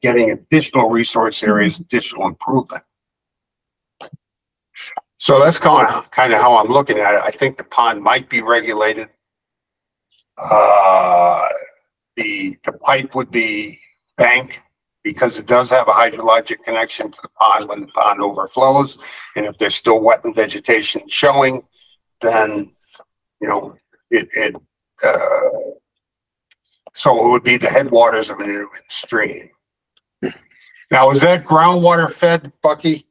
additional resource areas, additional improvement. So that's kind of how I'm looking at it. I think the pond might be regulated. The pipe would be bank because it does have a hydrologic connection to the pond when the pond overflows. And if there's still wetland vegetation showing, then, you know, so it would be the headwaters of an inlet stream. Now, is that groundwater fed, Bucky?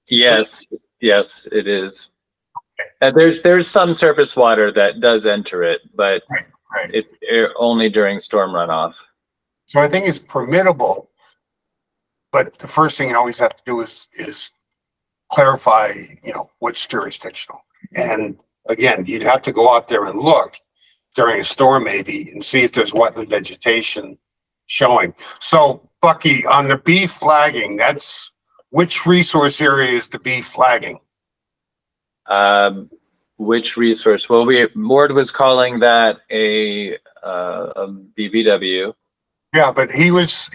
Yes, yes, it is. There's some surface water that does enter it, but Right. it's only during storm runoff. So I think it's permittable, but the first thing you always have to do is clarify, you know, what's jurisdictional. And again, you'd have to go out there and look during a storm maybe and see if there's wetland vegetation showing. So Bucky, on the B flagging, that's which resource area is the B flagging? Which resource? Well, Ward was calling that a BVW. Yeah, but he was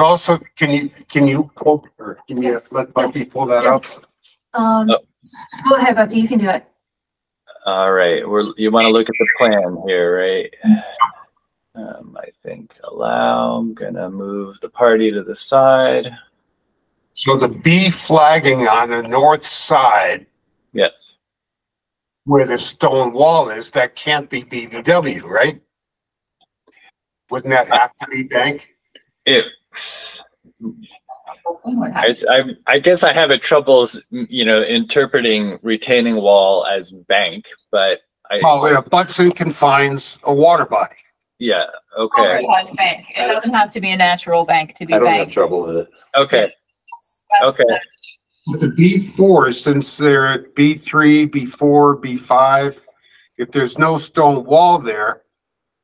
also, can you pull, or can you let Bucky pull that up? Go ahead, Bucky, you can do it. All right, you want to look at the plan here, right? I think allow. I'm gonna move the party to the side. So the B flagging on the north side, Yes. where the stone wall is, that can't be BVW, right? Wouldn't that have to be bank? I guess I have a troubles, you know, interpreting retaining wall as bank, but Well, it abuts and confines a water body. yeah, okay, Bank. It doesn't have to be a natural bank to be I don't have bank. trouble with it. okay, okay. But the B4, since they're at B3, B4, B5, if there's no stone wall there,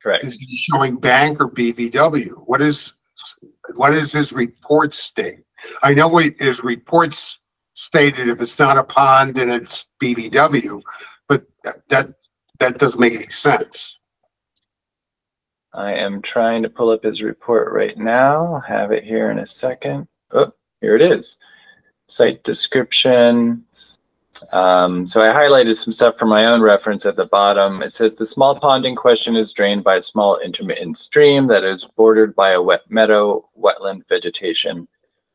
Correct. is he showing bank or BVW? What is his report state? I know his reports stated if it's not a pond and it's BVW, but that doesn't make any sense. I am trying to pull up his report right now. I'll have it here in a second. Oh, here it is. Site description. So I highlighted some stuff for my own reference at the bottom. It says the small pond in question is drained by a small intermittent stream that is bordered by a wet meadow, wetland vegetation,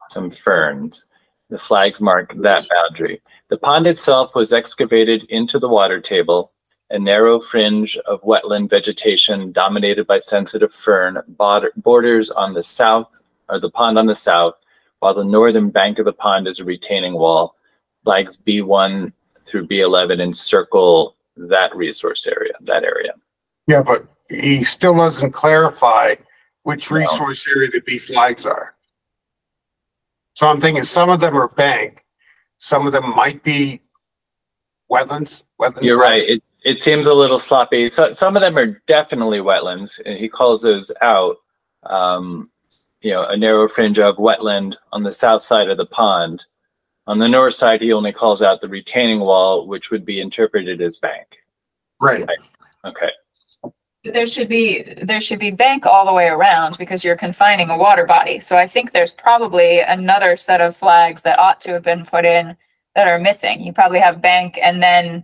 some ferns. The flags mark that boundary. The pond itself was excavated into the water table. A narrow fringe of wetland vegetation dominated by sensitive fern borders on the south, or the pond on the south, while the northern bank of the pond is a retaining wall. Flags B1 through B11 encircle that resource area, that area. Yeah, but he still doesn't clarify which resource area the B flags are. So I'm thinking some of them are bank, some of them might be wetlands. You're right. It seems a little sloppy. So some of them are definitely wetlands, and he calls those out. You know, a narrow fringe of wetland on the south side of the pond. On the north side, he only calls out the retaining wall, which would be interpreted as bank. Right. Okay. There should be bank all the way around because you're confining a water body. So I think there's probably another set of flags that ought to have been put in that are missing. You probably have bank and then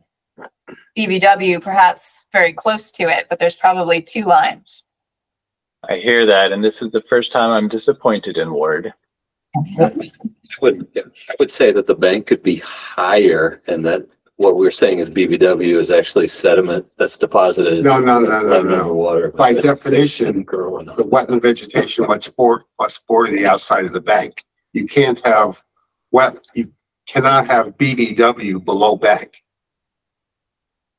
BVW perhaps very close to it, but there's probably two lines. I hear that, and this is the first time I'm disappointed in Ward. I would say that the bank could be higher and that what we're saying is BVW is actually sediment that's deposited. No. Water. By definition, the wetland vegetation must border the outside of the bank. You can't have you cannot have BVW below bank.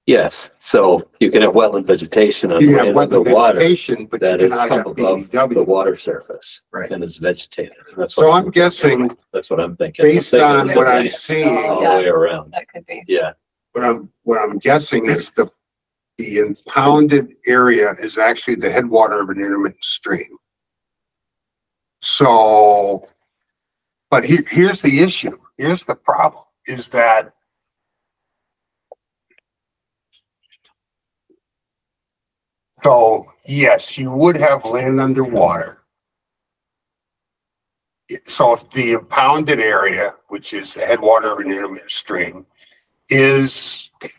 Yes, so you can have wetland vegetation on You have land under wetland water vegetation, but you that is cannot have up above the BVW. water surface. Right. And is vegetated. That's So what I'm guessing, That's what I'm thinking. based on what I'm All seeing, the way around. That could be. Yeah, what I'm guessing is the impounded area is actually the headwater of an intermittent stream. So, but here's the issue. Here's the problem, is that so yes, you would have land underwater. So if the impounded area, which is the headwater of an intermittent stream, is the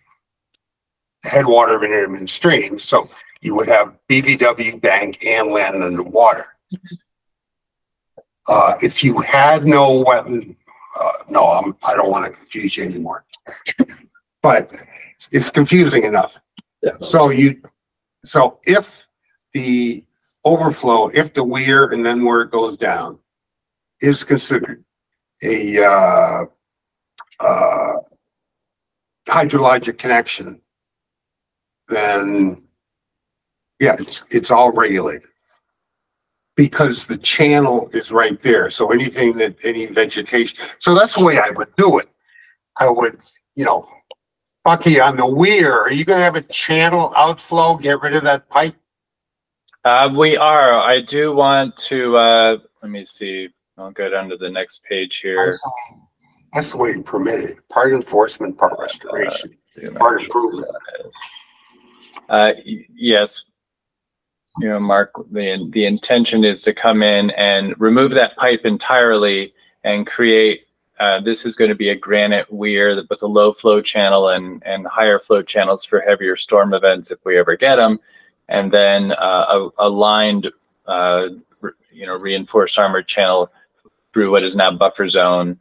headwater of an intermittent stream, so you would have BVW, bank, and land underwater. If you had no wetland, no, I don't want to confuse you anymore. But it's confusing enough. definitely. So if the overflow, if the weir and then where it goes down is considered a hydrologic connection, then yeah, it's all regulated because the channel is right there. So anything that any vegetation, so that's the way I would do it. I would, you know, Bucky, on the weir, are you going to have a channel outflow? Get rid of that pipe? We are. I do want to, let me see. I'll go down to the next page here. That's the way to permit it. Part enforcement, part restoration, part improvement. Yes. You know, Mark, the intention is to come in and remove that pipe entirely and create, this is going to be a granite weir with a low flow channel and higher flow channels for heavier storm events if we ever get them. And then a lined, you know, reinforced armored channel through what is now buffer zone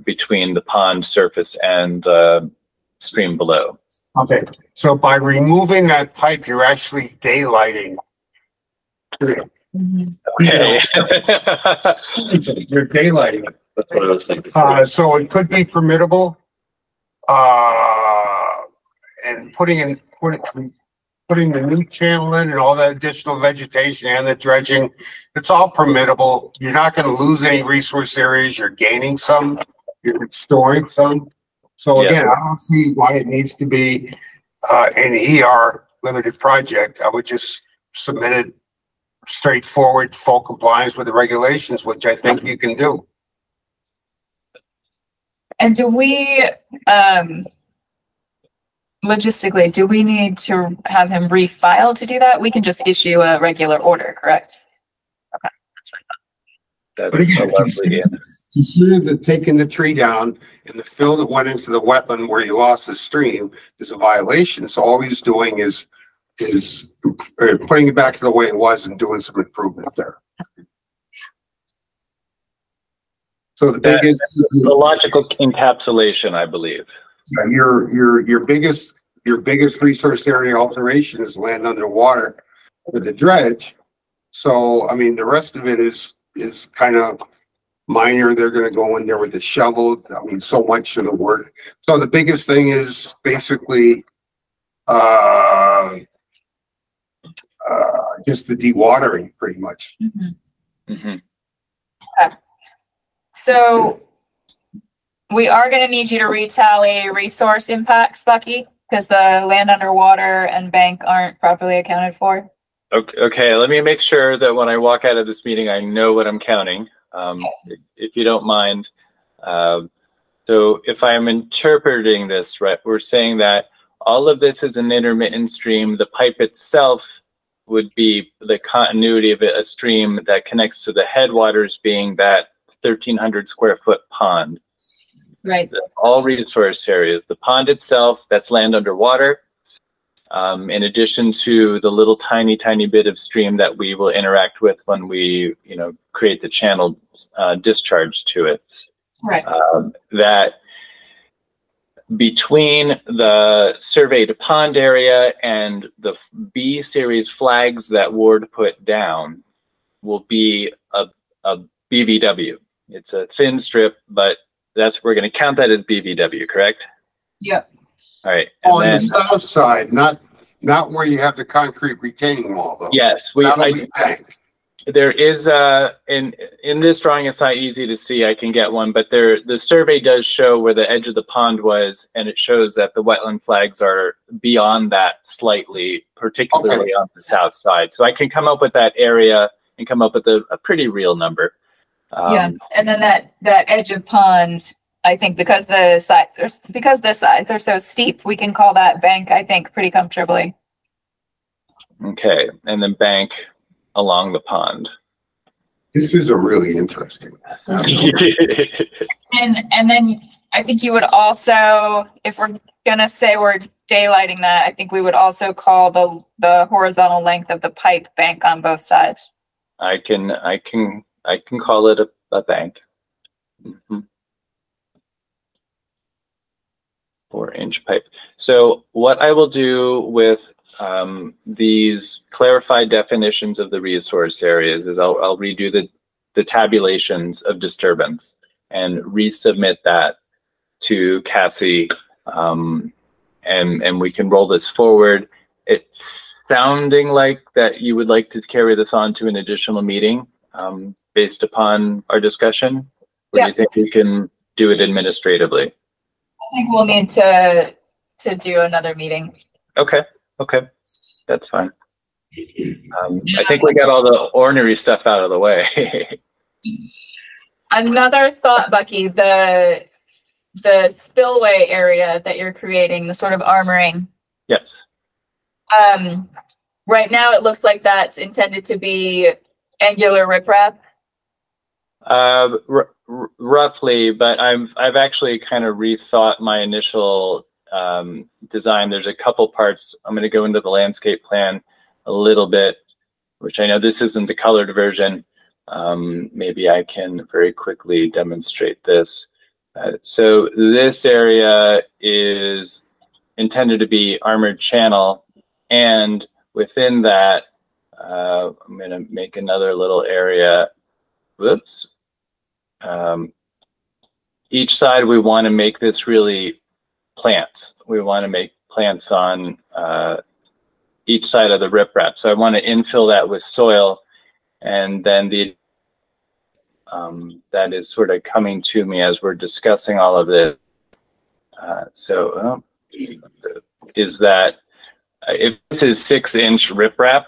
between the pond surface and the stream below. Okay, so by removing that pipe, you're actually daylighting. Okay. You're daylighting it. That's what I was thinking. So it could be permittable. And putting the new channel in and all that additional vegetation and the dredging, it's all permittable. You're not going to lose any resource areas. You're gaining some, you're storing some. So again, I don't see why it needs to be an ER limited project. I would just submit it straightforward, full compliance with the regulations, which I think you can do. And do we, logistically, do we need to have him refile to do that? We can just issue a regular order, correct? Okay, that's what I thought. But again, consider the taking the tree down and the fill that went into the wetland where you lost the stream is a violation. So all he's doing is putting it back to the way it was and doing some improvement there. So the biggest, the logical encapsulation, I believe. Your biggest resource area alteration is land underwater with the dredge. So I mean, the rest of it is kind of minor. They're going to go in there with the shovel. I mean, so much of the work. So the biggest thing is basically just the dewatering, pretty much. Mm-hmm. Mm-hmm. Okay. So we are going to need you to retally resource impacts, Bucky, because the land underwater and bank aren't properly accounted for. Okay, let me make sure that when I walk out of this meeting, I know what I'm counting. If you don't mind. So if I'm interpreting this right, we're saying that all of this is an intermittent stream. The pipe itself would be the continuity of a stream that connects to the headwaters being that 1,300 square foot pond. Right. All resource areas. The pond itself, that's land underwater. In addition to the little tiny bit of stream that we will interact with when we, you know, create the channel discharge to it. Right. That between the surveyed pond area and the B series flags that Ward put down will be a BVW. It's a thin strip, but we're going to count that as BVW, correct? Yep. All right. And On the then, south side, not where you have the concrete retaining wall, though. yes, That'll be bank. there is in this drawing, it's not easy to see. I can get one, but the survey does show where the edge of the pond was, and it shows that the wetland flags are beyond that slightly, particularly on the south side. So I can come up with that area and come up with a pretty real number. Yeah, and then that edge of pond, I think because the sides are so steep, we can call that bank, I think, pretty comfortably. Okay, and then bank along the pond. This is a really interesting. And then I think you would also, if we're gonna say we're daylighting that, I think we would also call the horizontal length of the pipe bank on both sides. I can call it a bank. 4-inch pipe. So what I will do with these clarified definitions of the resource areas is I'll redo the tabulations of disturbance and resubmit that to Cassie, and we can roll this forward. It's sounding like that you would like to carry this on to an additional meeting based upon our discussion. Or do you think we can do it administratively? I think we'll need to do another meeting. Okay, that's fine. I think we got all the ornery stuff out of the way. Another thought, Bucky, the spillway area that you're creating, the sort of armoring. Yes. Right now it looks like that's intended to be angular riprap. Roughly, but I've actually kind of rethought my initial design. There's a couple parts. I'm going to go into the landscape plan a little bit, which I know this isn't the colored version. Maybe I can very quickly demonstrate this. So this area is intended to be armored channel, and within that, I'm going to make another little area. Whoops. Each side we want to make this really plants. We want to make plants on each side of the riprap. So I want to infill that with soil, and then that is sort of coming to me as we're discussing all of this. Is that if this is 6-inch riprap,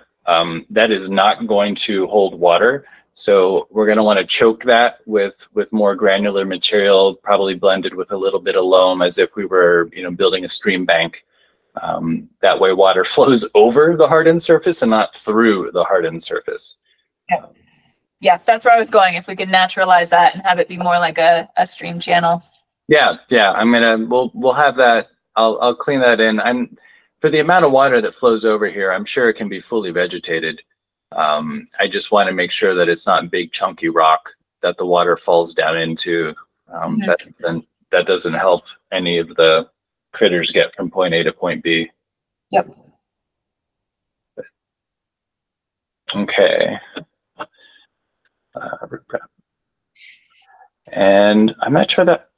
that is not going to hold water. So we're going to want to choke that with more granular material, probably blended with a little bit of loam, as if we were, building a stream bank. That way water flows over the hardened surface and not through the hardened surface. Yeah, that's where I was going. If we could naturalize that and have it be more like a stream channel. Yeah. We'll have that. I'll clean that in. For the amount of water that flows over here, I'm sure it can be fully vegetated. I just want to make sure that it's not big chunky rock that the water falls down into. That doesn't help any of the critters get from point A to point B. Yep. Okay. And I'm not sure that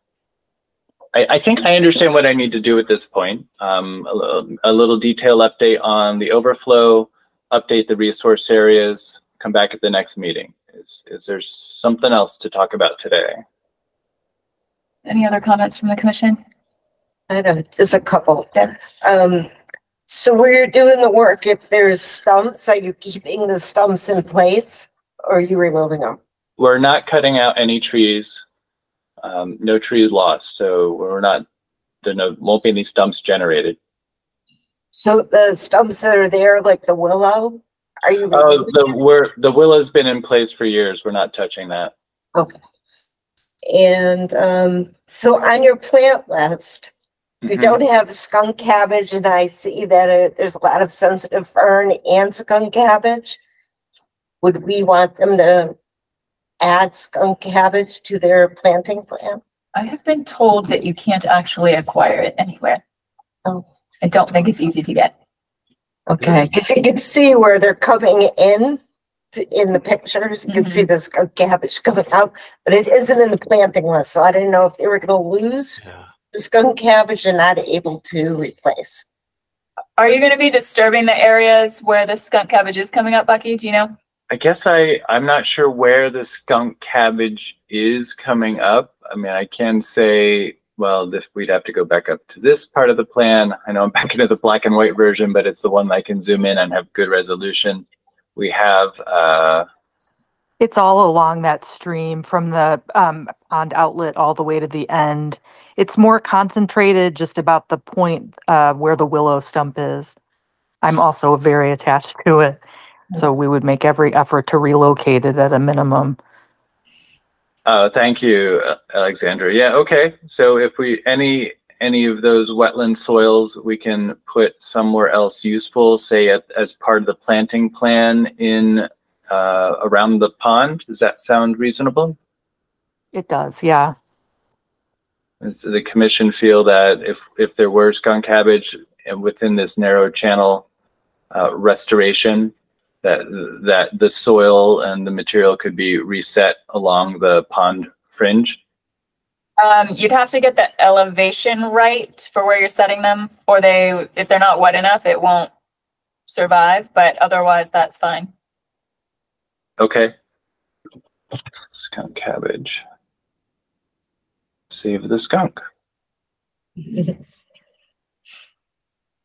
I think I understand what I need to do at this point. A little detail update on the overflow, update the resource areas, come back at the next meeting. Is there something else to talk about today? Any other comments from the commission? I don't, there's a couple. So where you're doing the work, if there's stumps, are you keeping the stumps in place or are you removing them? We're not cutting out any trees. No trees lost, so won't be any stumps generated. So the stumps that are there, like the willow, are you? Oh, the willow's been in place for years. We're not touching that. Okay. And so on your plant list, you don't have skunk cabbage, and I see that there's a lot of sensitive fern and skunk cabbage. Would we want them to add skunk cabbage to their planting plan? I have been told that you can't actually acquire it anywhere. Oh. I don't think it's easy to get. Okay, because you can see where they're coming in the pictures. You can see the skunk cabbage coming out, but it isn't in the planting list. So I didn't know if they were going to lose the skunk cabbage are not able to replace. Are you going to be disturbing the areas where the skunk cabbage is coming up, Bucky? Do you know? I guess I'm not sure where the skunk cabbage is coming up. I mean, I can say, well, we'd have to go back up to this part of the plan. I know I'm back into the black and white version, but it's the one that I can zoom in and have good resolution. We have, It's all along that stream from the pond outlet all the way to the end. It's more concentrated just about the point where the willow stump is. I'm also very attached to it. So we would make every effort to relocate it at a minimum. thank you, Alexandra. Yeah, okay. So if any of those wetland soils we can put somewhere else useful, say as part of the planting plan in around the pond, does that sound reasonable? It does, yeah. Does the commission feel that if there were skunk cabbage and within this narrow channel restoration, that the soil and the material could be reset along the pond fringe? You'd have to get the elevation right for where you're setting them, or if they're not wet enough, it won't survive, but otherwise that's fine. Okay. Skunk cabbage. Save the skunk.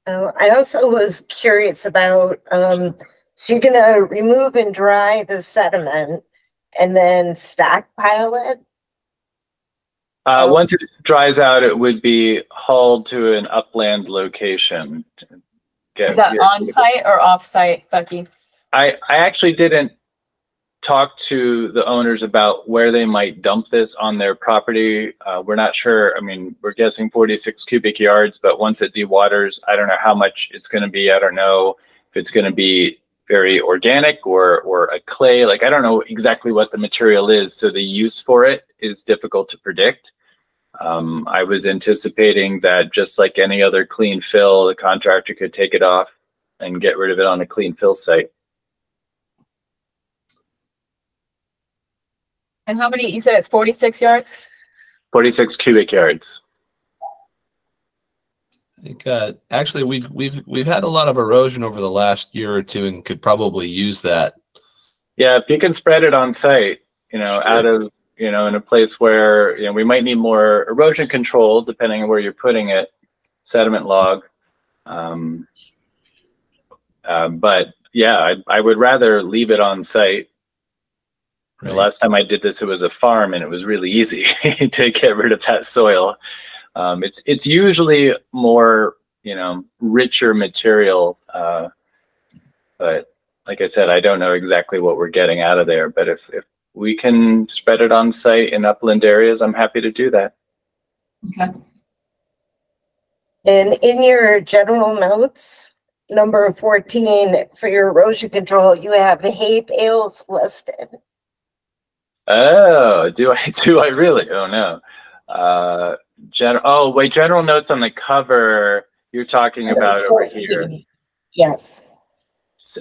I also was curious about, so you're gonna remove and dry the sediment and then stockpile it? Once it dries out, it would be hauled to an upland location. Is that on site or off site, Becky? I actually didn't talk to the owners about where they might dump this on their property. We're not sure. I mean, we're guessing 46 cubic yards, but once it dewaters, I don't know how much it's going to be. I don't know if it's going to be very organic or a clay. Like, I don't know exactly what the material is, so the use for it is difficult to predict. I was anticipating that just like any other clean fill, the contractor could take it off and get rid of it on a clean fill site. And how many, you said it's 46 yards? 46 cubic yards. I think actually we've had a lot of erosion over the last year or two and could probably use that. Yeah, if you can spread it on site, you know, sure. Out of, you know, in a place where, you know, we might need more erosion control depending on where you're putting it, sediment log. But yeah, I would rather leave it on site. Right. The last time I did this, it was a farm, and it was really easy to get rid of that soil. It's usually more, you know, richer material. But like I said, I don't know exactly what we're getting out of there. But if we can spread it on site in upland areas, I'm happy to do that. Okay. And in your general notes, number 14, for your erosion control, you have hay bales listed. Oh, do I really? Oh no. General notes on the cover you're talking about 14. Over here. Yes.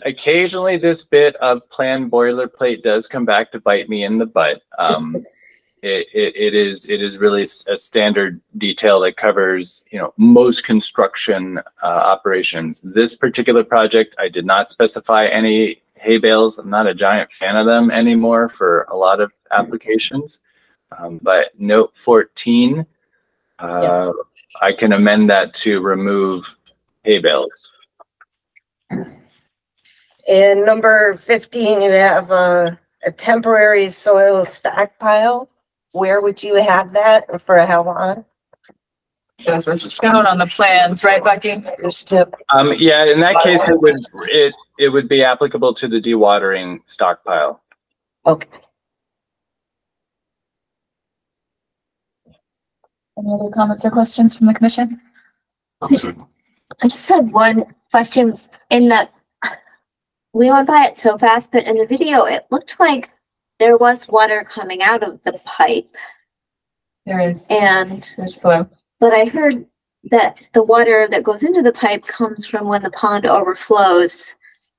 Occasionally this bit of plan boilerplate does come back to bite me in the butt. It is really a standard detail that covers, you know, most construction operations. This particular project, I did not specify any hay bales. I'm not a giant fan of them anymore for a lot of applications. But note 14, I can amend that to remove hay bales. In number 15, you have a temporary soil stockpile. Where would you have that and for how long? That's what's shown on the plans, right, Becky? Yeah, in that case, it would be applicable to the dewatering stockpile. Okay. Any other comments or questions from the commission? I just had one question. We went by it so fast, but in the video, it looked like there was water coming out of the pipe. There is. And there's flow. But I heard that the water that goes into the pipe comes from when the pond overflows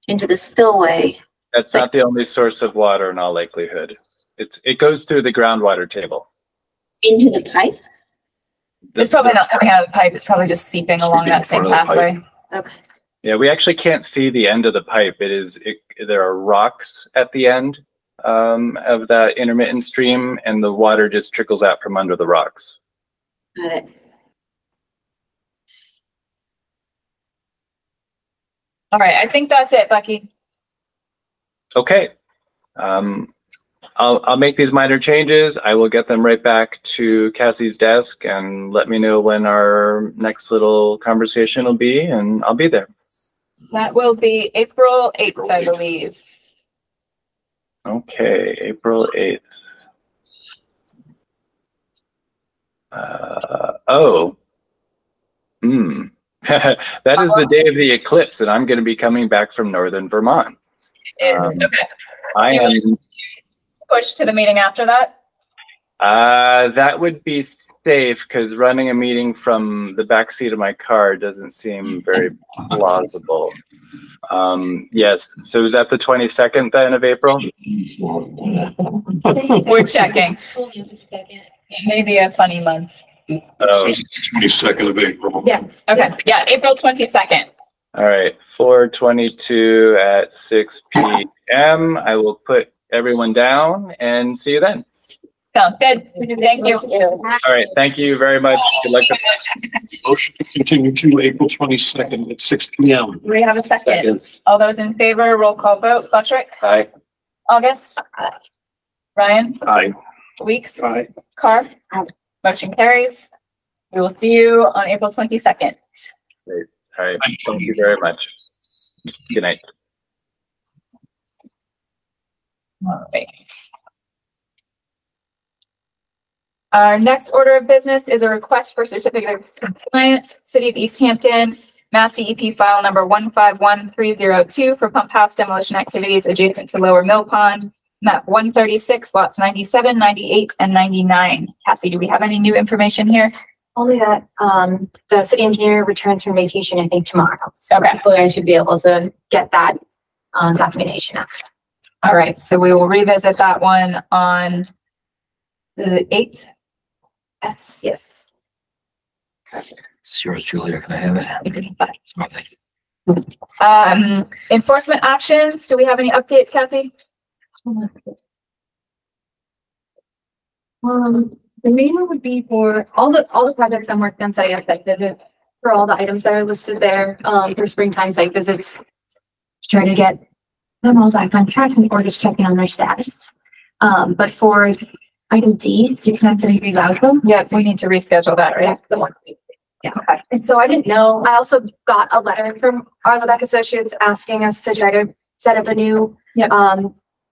into the spillway. That's not the only source of water in all likelihood. It goes through the groundwater table. Into the pipe? It's probably not coming out of the pipe. It's probably just seeping along that same pathway. Okay. Yeah, we actually can't see the end of the pipe. There are rocks at the end of that intermittent stream, and the water just trickles out from under the rocks. Got it. All right, I think that's it, Becky. Okay. I'll make these minor changes. I will get them right back to Cassie's desk, and let me know when our next little conversation will be, and I'll be there. That will be April 8th, I believe. Okay, April 8th. Oh. That is the day of the eclipse, and I'm going to be coming back from northern Vermont. Okay. I am Push to the meeting after that? That would be safe, because running a meeting from the back seat of my car doesn't seem very plausible. Yes, so is that the 22nd then of April? We're checking. Maybe a funny month. 22nd of April. Yes. Okay. Yeah, April 22nd. All right, 4/22 at 6 p.m. I will put everyone down and see you then. Sounds good. Thank you. All right, thank you very much. Good luck. Motion to continue to April 22nd at 6 p.m. We have a second. All those in favor, roll call vote. Buttrick? Aye. August? Ryan? Aye. Weeks? Aye. Carr? Motion carries. We will see you on April 22nd. Great. All right, thank you very much. Good night. All right. Our next order of business is a request for certificate of compliance, City of Easthampton, Mass DEP file number 151302 for pump house demolition activities adjacent to Lower Mill Pond, map 136, lots 97, 98, and 99. Cassie, do we have any new information here? Only that, the city engineer returns from vacation, I think tomorrow. So Okay. hopefully I should be able to get that, documentation after. All right, so we will revisit that one on the 8th. Yes, yes. It's yours, Julia. Can I have it? Oh, thank you. Enforcement actions. Do we have any updates, Cassie? The main one would be for all the projects I'm working on setting up site visits for all the items that are listed there, for springtime site visits. To try to get them all back on track or just checking on their status. But for item D, 693 Groucho. Yeah, we need to reschedule that, right? That's the one. Yeah. Okay. And so I didn't know, I also got a letter from our Lebec Associates asking us to try to set up a new,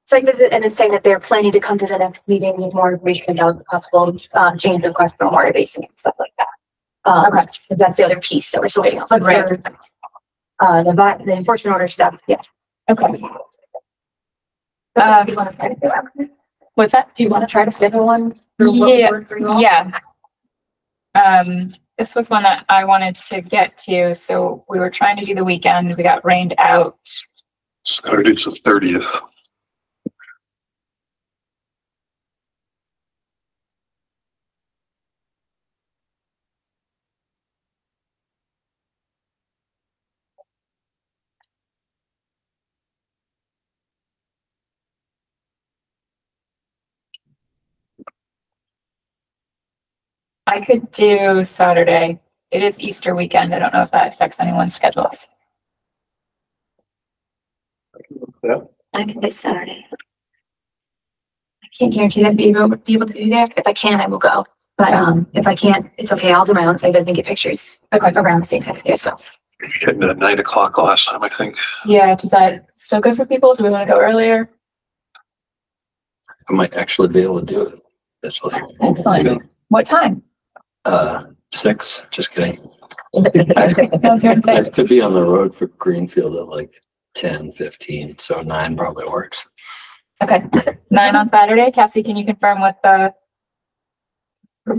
site visit, and then saying that they're planning to come to the next meeting with more information about the possible, change request for water basin and stuff like that. Okay. Because that's the other piece that we're still waiting on. But Right. for, the enforcement order stuff, yeah. Okay. Do you want to try to do that? What's that? Do you want to try to schedule one? For what would work for you all? Yeah. This was one that I wanted to get to. So we were trying to do the weekend. We got rained out. Saturday's the 30th. I could do Saturday. It is Easter weekend. I don't know if that affects anyone's schedules. I can do Saturday. I can't guarantee that be able to do that. If I can, I will go. But if I can't, it's okay. I'll do my own site visit and get pictures around the same time as well. Getting at 9 o'clock last time, I think. Yeah, is that still good for people? Do we want to go earlier? I might actually be able to do it. That's what Excellent. What time? 6, just kidding. Sounds good. I have to be on the road for Greenfield at like 10:15, so 9 probably works. Okay, 9 on Saturday. Cassie, can you confirm what the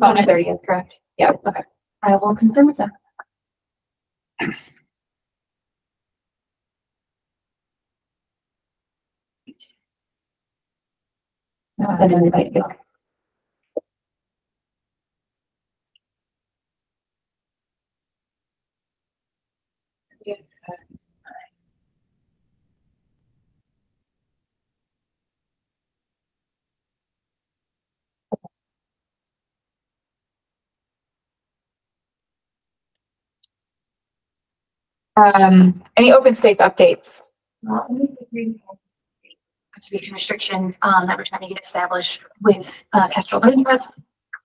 On the 30th, correct? Yeah, okay. I will confirm with them. I'll send an invite. Any open space updates? Conservation restriction, that we're trying to get established with, Kestrel Voting Rights.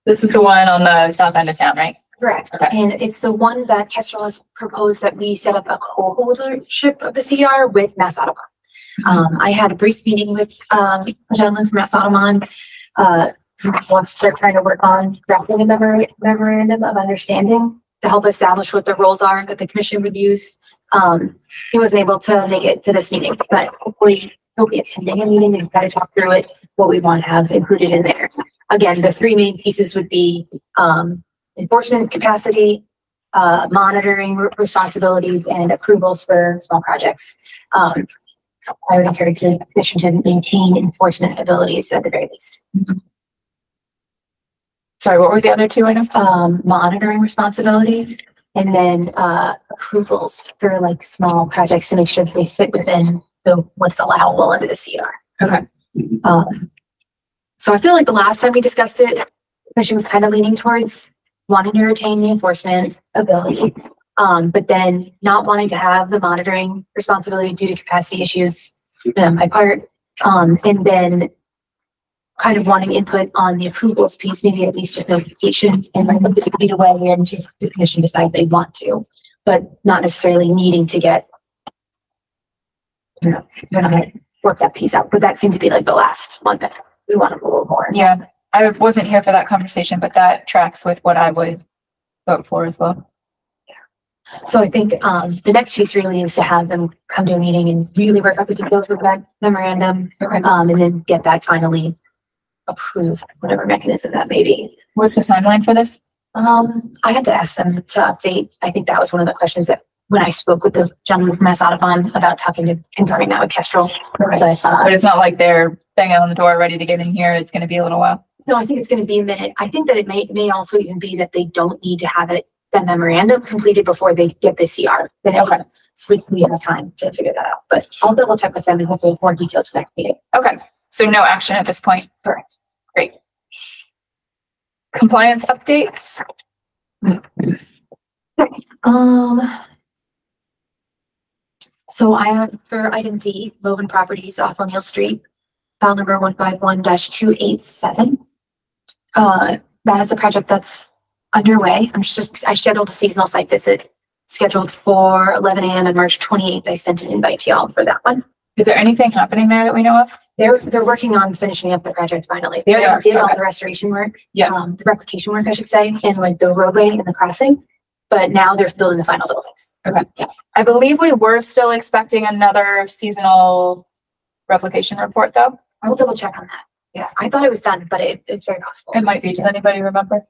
This is the one on the south end of town, right? Correct. Okay. And it's the one that Kestrel has proposed that we set up a co-holdership of the CR with Mass Audubon. I had a brief meeting with, a gentleman from Mass Audubon, who wants to start trying to work on drafting a memorandum of understanding to help establish what the roles are that the commission would use. He wasn't able to make it to this meeting, but hopefully he'll be attending a meeting and kind of talk through it, what we want to have included in there. Again, the three main pieces would be enforcement capacity, monitoring responsibilities, and approvals for small projects. I would encourage the commission to maintain enforcement abilities at the very least. Sorry, what were the other two items? Monitoring responsibility, and then approvals for like small projects to make sure that they fit within what's allowable under the CR. Okay. So I feel like the last time we discussed it, the commission was kind of leaning towards wanting to retain the enforcement ability, but then not wanting to have the monitoring responsibility due to capacity issues on my part, and then kind of wanting input on the approvals piece, maybe at least just notification and like the feet away and just the commission decide they want to, but not necessarily needing to get, work that piece out. But that seemed to be like the last one that we want a little more. Yeah, I wasn't here for that conversation, but that tracks with what I would vote for as well. So I think the next piece really is to have them come to a meeting and really work out the details of that memorandum, and then get that finally approved, whatever mechanism that may be. What's the timeline for this? I had to ask them to update. I think that was one of the questions that when I spoke with the gentleman from Mass Audubon about confirming that with Kestrel. But it's not like they're banging on the door ready to get in here. It's going to be a little while. No, I think it's going to be a minute. I think that it may also even be that they don't need to have the memorandum completed before they get the CR. Then okay, so we have time to figure that out. But I'll double check with them and hopefully more details for next meeting. Okay, so no action at this point. Correct. Great. Compliance updates. So I have for item D, Logan Properties off O'Neill Street, file number 151-287. That is a project that's underway. I scheduled a seasonal site visit scheduled for 11 a.m. on March 28th. I sent an invite to y'all for that one. Is there anything happening there that we know of? They're working on finishing up the project finally. They already did all the restoration work, the replication work, I should say, and like the roadway and the crossing. But now they're building the final buildings. Okay. Yeah. I believe we were still expecting another seasonal replication report, though. I will double check on that. Yeah, I thought it was done, but it's very possible. It might be. Does anybody remember?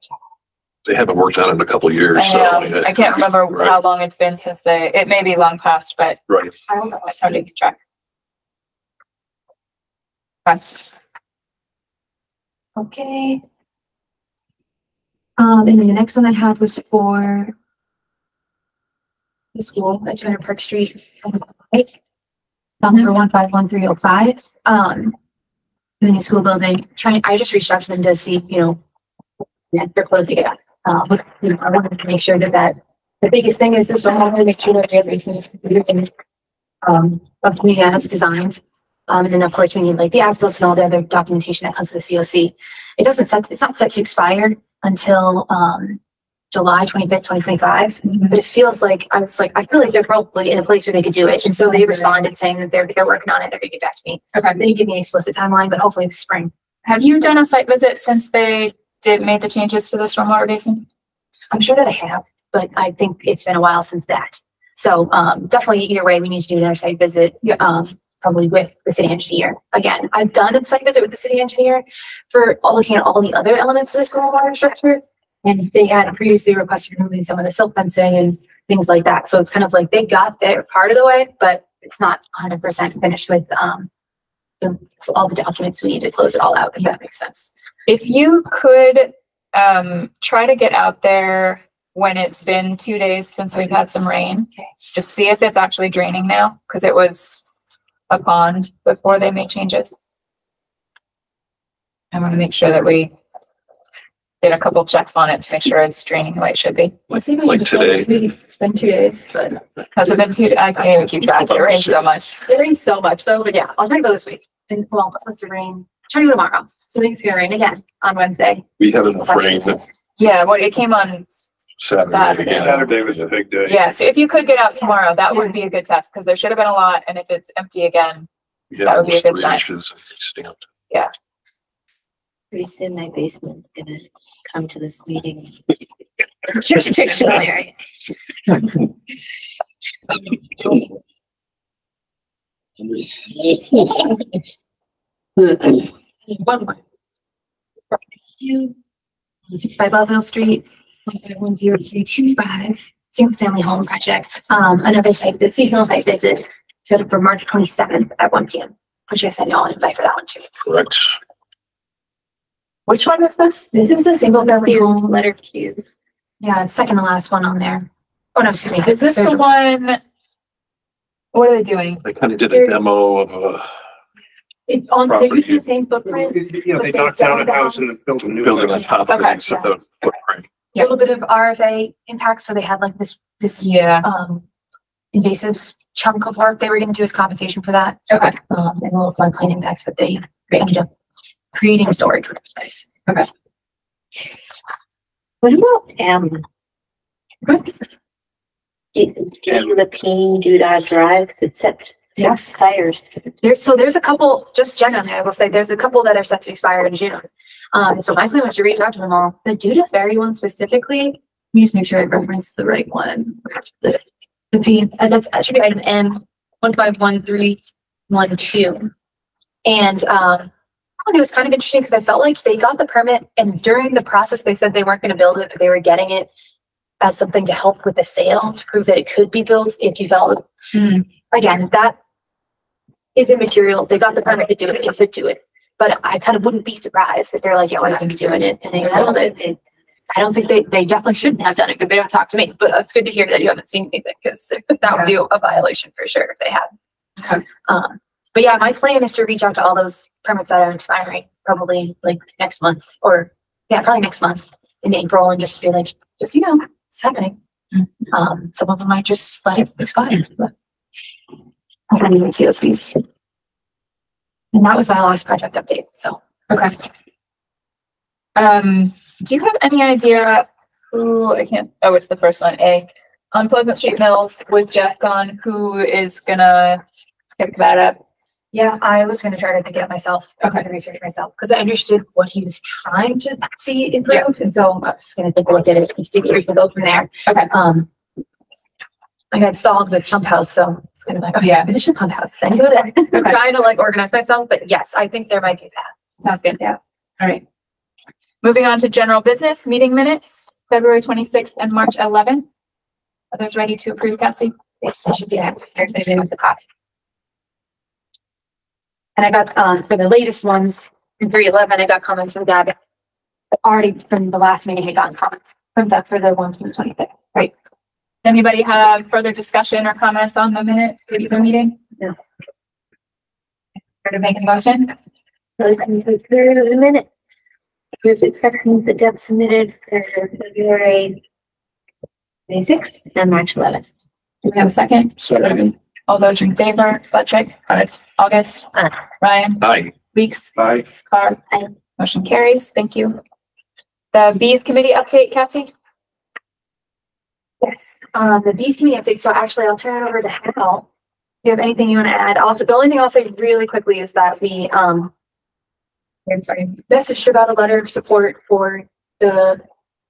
They haven't worked on it in a couple of years. I can't remember how long it's been since it may be long past, but right. It's hard to keep track. Okay. And then the next one I had was for the school at 200 Park Street, number 151305. The new school building. I just reached out to them to see, they're closing it up. I wanted to make sure that the biggest thing is just to make sure that we have everything as designed. And then of course we need like the as-built and all the other documentation that comes to the COC. It's not set to expire until July 25th, 2025. But it feels like I feel like they're probably in a place where they could do it. And so they responded saying that they're working on it, they're gonna get back to me. Okay. They didn't give me an explicit timeline, but hopefully this spring. Have you done a site visit since they made the changes to the stormwater basin? I'm sure that I have, but I think it's been a while since that. So definitely either way, we need to do another site visit. Probably with the city engineer. Again, I've done a site visit with the city engineer for looking at all the other elements of the stormwater structure. And they had previously requested removing some of the silt fencing and things like that. So it's kind of like they got their part of the way, but it's not 100% finished with all the documents we need to close it all out, if that makes sense. If you could try to get out there when it's been 2 days since we've had some rain. Just see if it's actually draining now, because it was a pond before they made changes. I want to make sure that we did a couple checks on it to make sure it's draining the way it should be. Like today. It's been 2 days, but Has it been 2 days? I can't even keep track. It rains so much. it rains so much though, but yeah, I'll try to go this week. And well, it's supposed to rain. Try to go tomorrow. So it's gonna rain again on Wednesday. We had enough rain that Yeah, well, it came on Saturday. Saturday was a big day. Yeah, so if you could get out tomorrow, that would be a good test, because there should have been a lot, and if it's empty again, Yeah, that would be a almost good 3 sign. inches in Easthampton. Pretty soon my basement's gonna come to this meeting. Jurisdictional area. One more. 65 Belleville Street, 10325, single family home project. Another site, the seasonal site visit scheduled for March 27th at 1 p.m. Which I sent y'all an invite for that one too. Correct. which one is this? This is the single family home. Letter Q. Yeah, it's second to last one on there. Oh no, excuse me. Is this the one? What are they doing? They kind of did a demo of a They're using the same footprint. Yeah, but they they knocked down a doubled house and house. built a new building on top of Okay. it. So the footprint. A little bit of RFA impact, so they had like this Yeah. invasive chunk of work they were gonna do as compensation for that. Okay. And a little floodplain impacts, but they ended up creating storage for this place. What about do the Peen Doodah Drive? It's set to expires. There's a couple, just generally, I will say, there's a couple that are set to expire in June. So my plan was to reach out to them all. The Doodah Ferry one specifically, let me just make sure I reference the right one. Where's the P, that's actually item M 151312. And it was kind of interesting because I felt like they got the permit, and during the process they said they weren't going to build it, but they were getting it as something to help with the sale, to prove that it could be built if you felt. Again, that is immaterial. They got the permit to do it, they could do it. But I kind of wouldn't be surprised if they're like, yeah, we're not going to be doing it, and they sold it. I don't think they definitely shouldn't have done it because they haven't talked to me, but it's good to hear that you haven't seen anything, because that would be a violation for sure if they had. Okay. But yeah, my plan is to reach out to all those permits that are expiring probably like next month, or probably next month in April, and just be like, just, it's happening. Some of them might just let it expire, but I can't even see these. And that was my last project update, so. Okay. Do you have any idea who, it's the first one, A, on Pleasant Street Mills with Jeff gone, who is gonna pick that up? Yeah, I was gonna try to pick it up myself. Okay, to research myself, because I understood what he was trying to see improve, and so I was gonna take a look at it and see where we can go from there. Okay. I got installed the pump house, so it's kind of like, finish the pump house, then go there. Okay. Trying to like organize myself, but yes, I think there might be that. Sounds good. Yeah. All right. Moving on to general business, meeting minutes, February 26th and March 11th. Are those ready to approve, Cassie? Yes, that should be there. There's the copy. And I got, for the latest ones, in 311, I got comments from Deb. Already from the last meeting, I got comments from Deb for the ones from the 25th. Right. Anybody have further discussion or comments on the minutes for the meeting? No. Care to make a motion? Motion to approve the minutes. Approve the sections that Deb submitted for February 26th and March 11th. Do we have a second? Second. All those in favor, Buttrick? Aye. August? Aye. Ryan? Aye. Weeks? Aye. Carr? Aye. Motion carries. Thank you. The Bees Committee update, Cassie? Yes, the Bees Committee update. So actually, I'll turn it over to Hal. Do you have anything you want to add? The only thing I'll say really quickly is that we messaged about a letter of support for the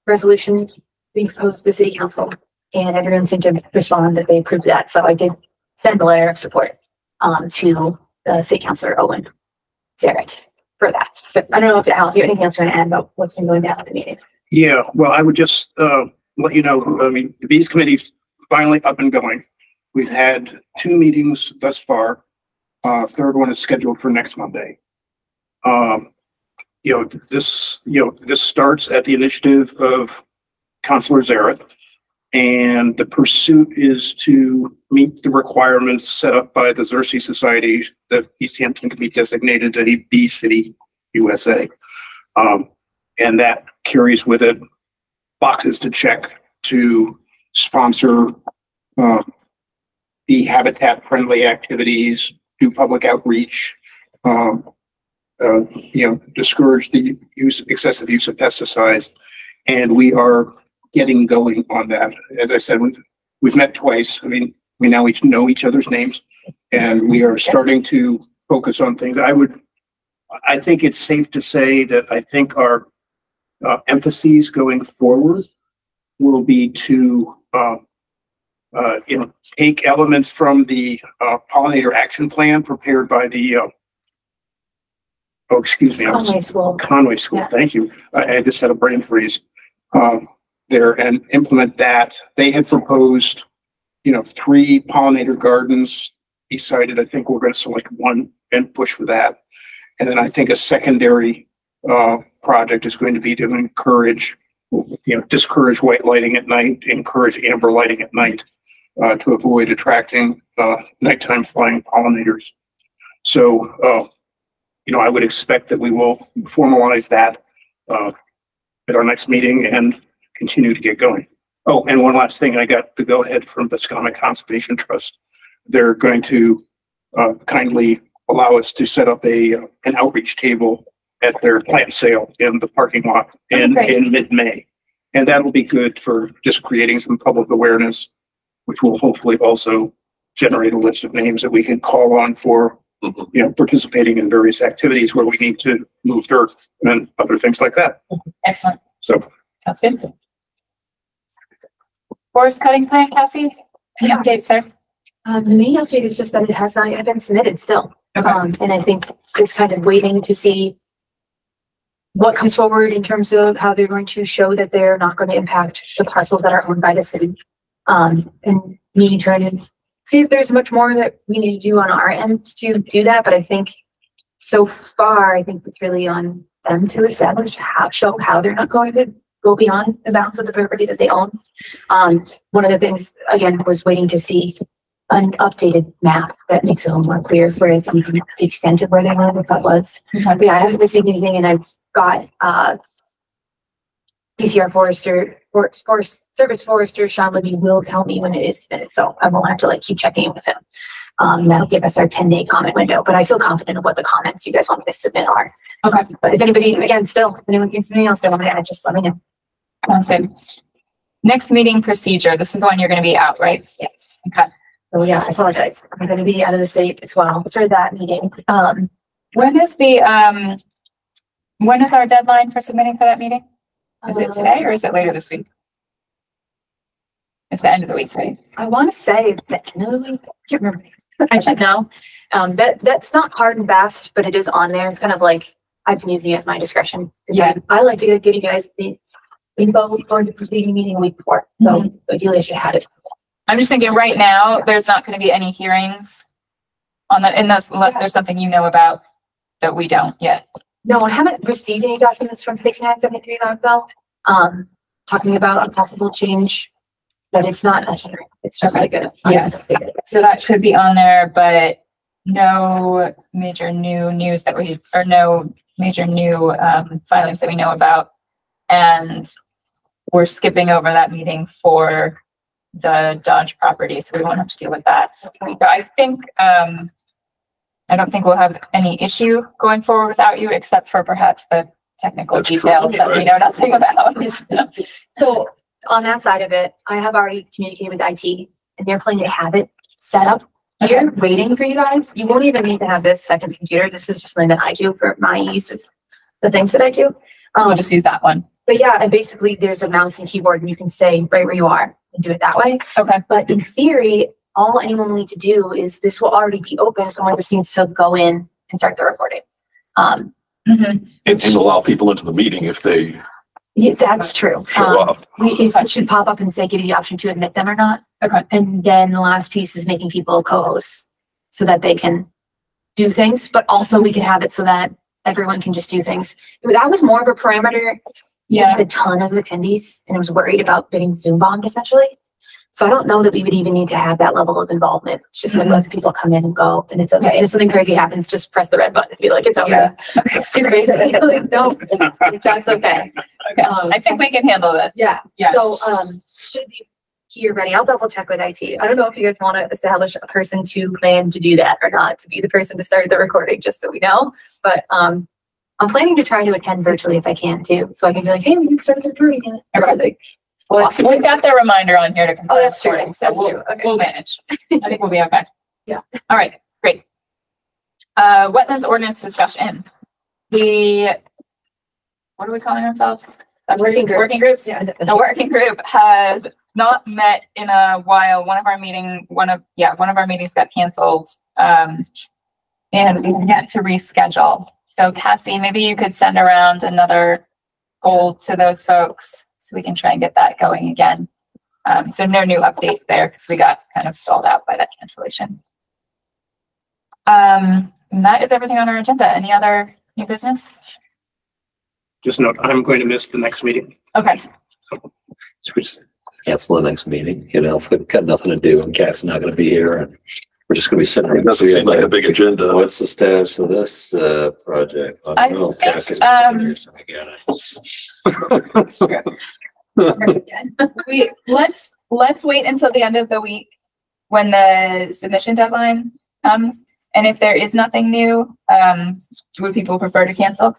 resolution being proposed to the city council, and everyone seemed to respond that they approved that. So I did send a letter of support to the city councilor Owen Zarrett for that. So I don't know if Al, you have anything else you want to add about what's been going down at the meetings? Yeah, well, I would just let you know, I mean, the Bees Committee's finally up and going. We've had 2 meetings thus far. Third one is scheduled for next Monday. This starts at the initiative of Councilor Zarrett. And the pursuit is to meet the requirements set up by the Xerces Society that Easthampton can be designated a B city USA. And that carries with it boxes to check to sponsor be habitat friendly activities, do public outreach, discourage the excessive use of pesticides. And we are getting going on that. As I said, we've met twice. I mean, we now each know each other's names, and we are starting to focus on things. I think it's safe to say that I think our emphases going forward will be to take elements from the pollinator action plan prepared by the Conway School. Conway School. Yeah. Thank you. I just had a brain freeze there, and implement that. They had proposed, 3 pollinator gardens. Decided, I think we're going to select one and push for that. And then I think a secondary project is going to be to encourage, discourage white lighting at night, encourage amber lighting at night to avoid attracting nighttime flying pollinators. So, I would expect that we will formalize that at our next meeting and continue to get going. Oh, and one last thing, I got the go-ahead from Biscomic Conservation Trust. They're going to kindly allow us to set up an outreach table at their plant sale in the parking lot in mid-May. And that'll be good for just creating some public awareness, which will hopefully also generate a list of names that we can call on for, participating in various activities where we need to move dirt and other things like that. Excellent. So sounds good. Forest cutting plan, Cassie? Any updates there? The main update is just that it has not yet been submitted still. Okay. And I think just kind of waiting to see what comes forward in terms of how they're going to show that they're not going to impact the parcels that are owned by the city. And me trying to see if there's much more that we need to do on our end to do that. But I think so far, I think it's really on them to establish show how they're not going to go beyond the bounds of the property that they own. One of the things, again, was waiting to see an updated map that makes it a little more clear where the extent of where they wanted to cut was. But yeah, I haven't received anything, and I've got DCR Service Forester Sean Libby will tell me when it is submitted, so I won't have to keep checking in with him. That'll give us our 10-day comment window, but I feel confident of what the comments you guys want me to submit are. Okay, but if anybody, again, still, if anyone thinks something else they want to add, just let me know. Sounds good. Next meeting procedure. This is the one you're going to be out, right? Yes. Okay. So yeah, I apologize. I'm going to be out of the state as well for that meeting. When is our deadline for submitting for that meeting? Is it today or is it later this week? It's the end of the week, right? I want to say it's the end of the week. I can't remember. I should know. That's not hard and fast, but it is on there. It's kind of like I've been using it as my discretion. Yeah. I like to give you guys the info before the preceding meeting a week before. So ideally I should have it. I'm just thinking right now, there's not going to be any hearings on that unless there's something you know about that we don't yet. No, I haven't received any documents from 6973 Loudville, talking about a possible change, but it's not a hearing. It's just like a, so that could be on there, but no major new news no major new filings that we know about. And we're skipping over that meeting for the Dodge property, so we won't have to deal with that. But I think, I don't think we'll have any issue going forward without you, except for perhaps the technical details that we know nothing about. So on that side of it, I have already communicated with IT, and they're planning to have it set up here, waiting for you guys. You won't even need to have this second computer. This is just something that I do for my use of the things that I do. We'll just use that one. But yeah, and basically there's a mouse and keyboard, and you can stay right where you are and do it that way. Okay. But in theory, all anyone will need to do is this will already be open. Someone just needs to go in and start the recording. And allow people into the meeting if they that's true. show up. It should pop up and say, give you the option to admit them or not. Okay. And then the last piece is making people co-hosts so that they can do things, but also we can have it so that everyone can just do things. That was more of a parameter Yeah. had a ton of attendees and I was worried about getting Zoom bombed essentially. So I don't know that we would even need to have that level of involvement. It's just like let people come in and go and it's okay. And if something crazy happens, just press the red button and be like, it's okay. Yeah. It's too crazy. Like, no, that's okay. Okay. I think we can handle this. Yeah. Yeah. So, should be here ready. I'll double check with IT. I don't know if you guys want to establish a person to plan to do that or not, to be the person to start the recording, just so we know. But, I'm planning to try to attend virtually if I can too. So I can be like, hey, we can start the recording. Okay. Well, we've got the reminder on here to confirm. Oh, that's true. recording, so That's we'll, true. Okay. we'll manage. I think we'll be okay. Yeah. All right, great. Wetlands ordinance discussion. What are we calling ourselves? A Working group. Working group. Yeah. The working group has not met in a while. One of our meetings got canceled. And we had to reschedule. So Cassie, maybe you could send around another poll to those folks so we can try and get that going again. So no new updates there because we got kind of stalled out by that cancellation. And that is everything on our agenda. Any other new business? Just note, I'm going to miss the next meeting. Okay. So we just cancel the next meeting, you know, if we've got nothing to do and Cass is not gonna be here and we're just gonna be sitting. It doesn't seem like a big agenda. What's the status of this, project? I don't know. think, Cass is not here, so I get it. Let's wait until the end of the week when the submission deadline comes. And if there is nothing new, would people prefer to cancel?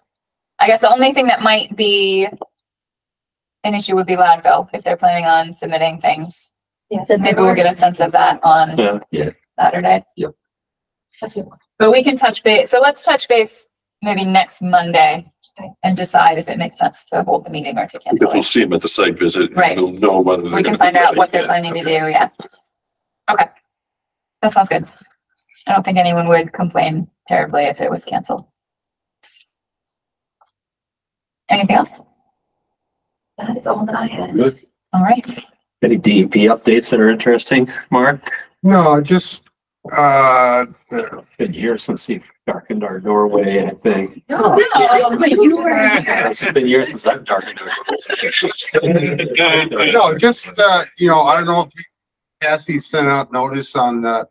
I guess the only thing that might be an issue would be landfill if they're planning on submitting things. Yes. Maybe we'll get a sense of that on Yeah. Saturday. Yep. That's it. But we can touch base. So let's touch base maybe next Monday and decide if it makes sense to hold the meeting or to cancel Because we'll it. see them at the site visit. Right. We'll know whether they're We can gonna find be out ready. what they're planning to do. Yeah. Okay. That sounds good. I don't think anyone would complain terribly if it was canceled. Anything else? That is all that I had. Good. All right. Any DEP updates that are interesting, Mark? No, just, Been years since you darkened our doorway, I think. No, you were here. It's been years since I've darkened our doorway. no, just, I don't know if Cassie sent out notice on the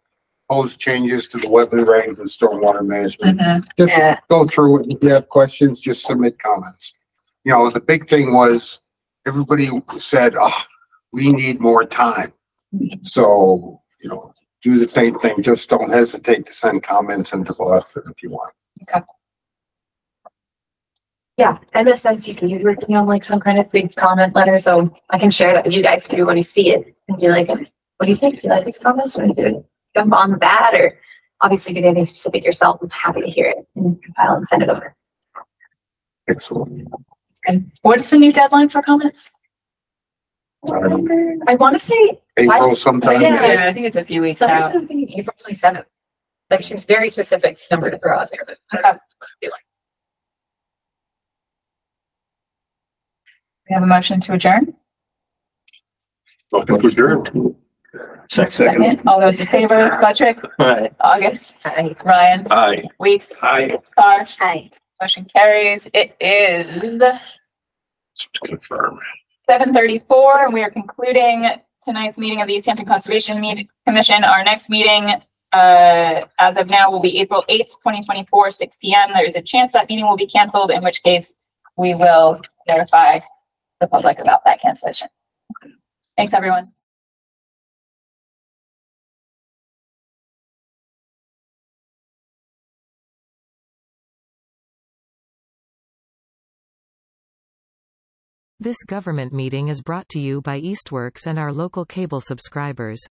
proposed changes to the wetland regs and stormwater management. Just Yeah. go through it. If you have questions, just submit comments. The big thing was everybody said, oh, we need more time. So, do the same thing. Just don't hesitate to send comments into Boston if you want. Okay. Yeah, MSNCP is working on like some kind of big comment letter, so I can share that with you guys if you want to see it and be like, what do you think? Do you like these comments? Or do you jump on that? Or obviously, if you get anything specific yourself, I'm happy to hear it and compile and send it over. Excellent. Good. What is the new deadline for comments? I want to say April sometime. Yeah, I think it's a few weeks out. something thinking April 27th. Like seems very specific number to throw out there, but I don't know what to be like. We have a motion to adjourn. Welcome to adjourn. Second. All those in favor, Patrick, Right. August, Ryan, Aye. Weeks, Aye. Carr. Hi. Motion carries. It is Just confirm. 7:34 and we are concluding tonight's meeting of the Easthampton Conservation Commission. Our next meeting, as of now, will be April 8th, 2024, 6 p.m. There is a chance that meeting will be canceled, in which case we will notify the public about that cancellation. Thanks, everyone. This government meeting is brought to you by Eastworks and our local cable subscribers.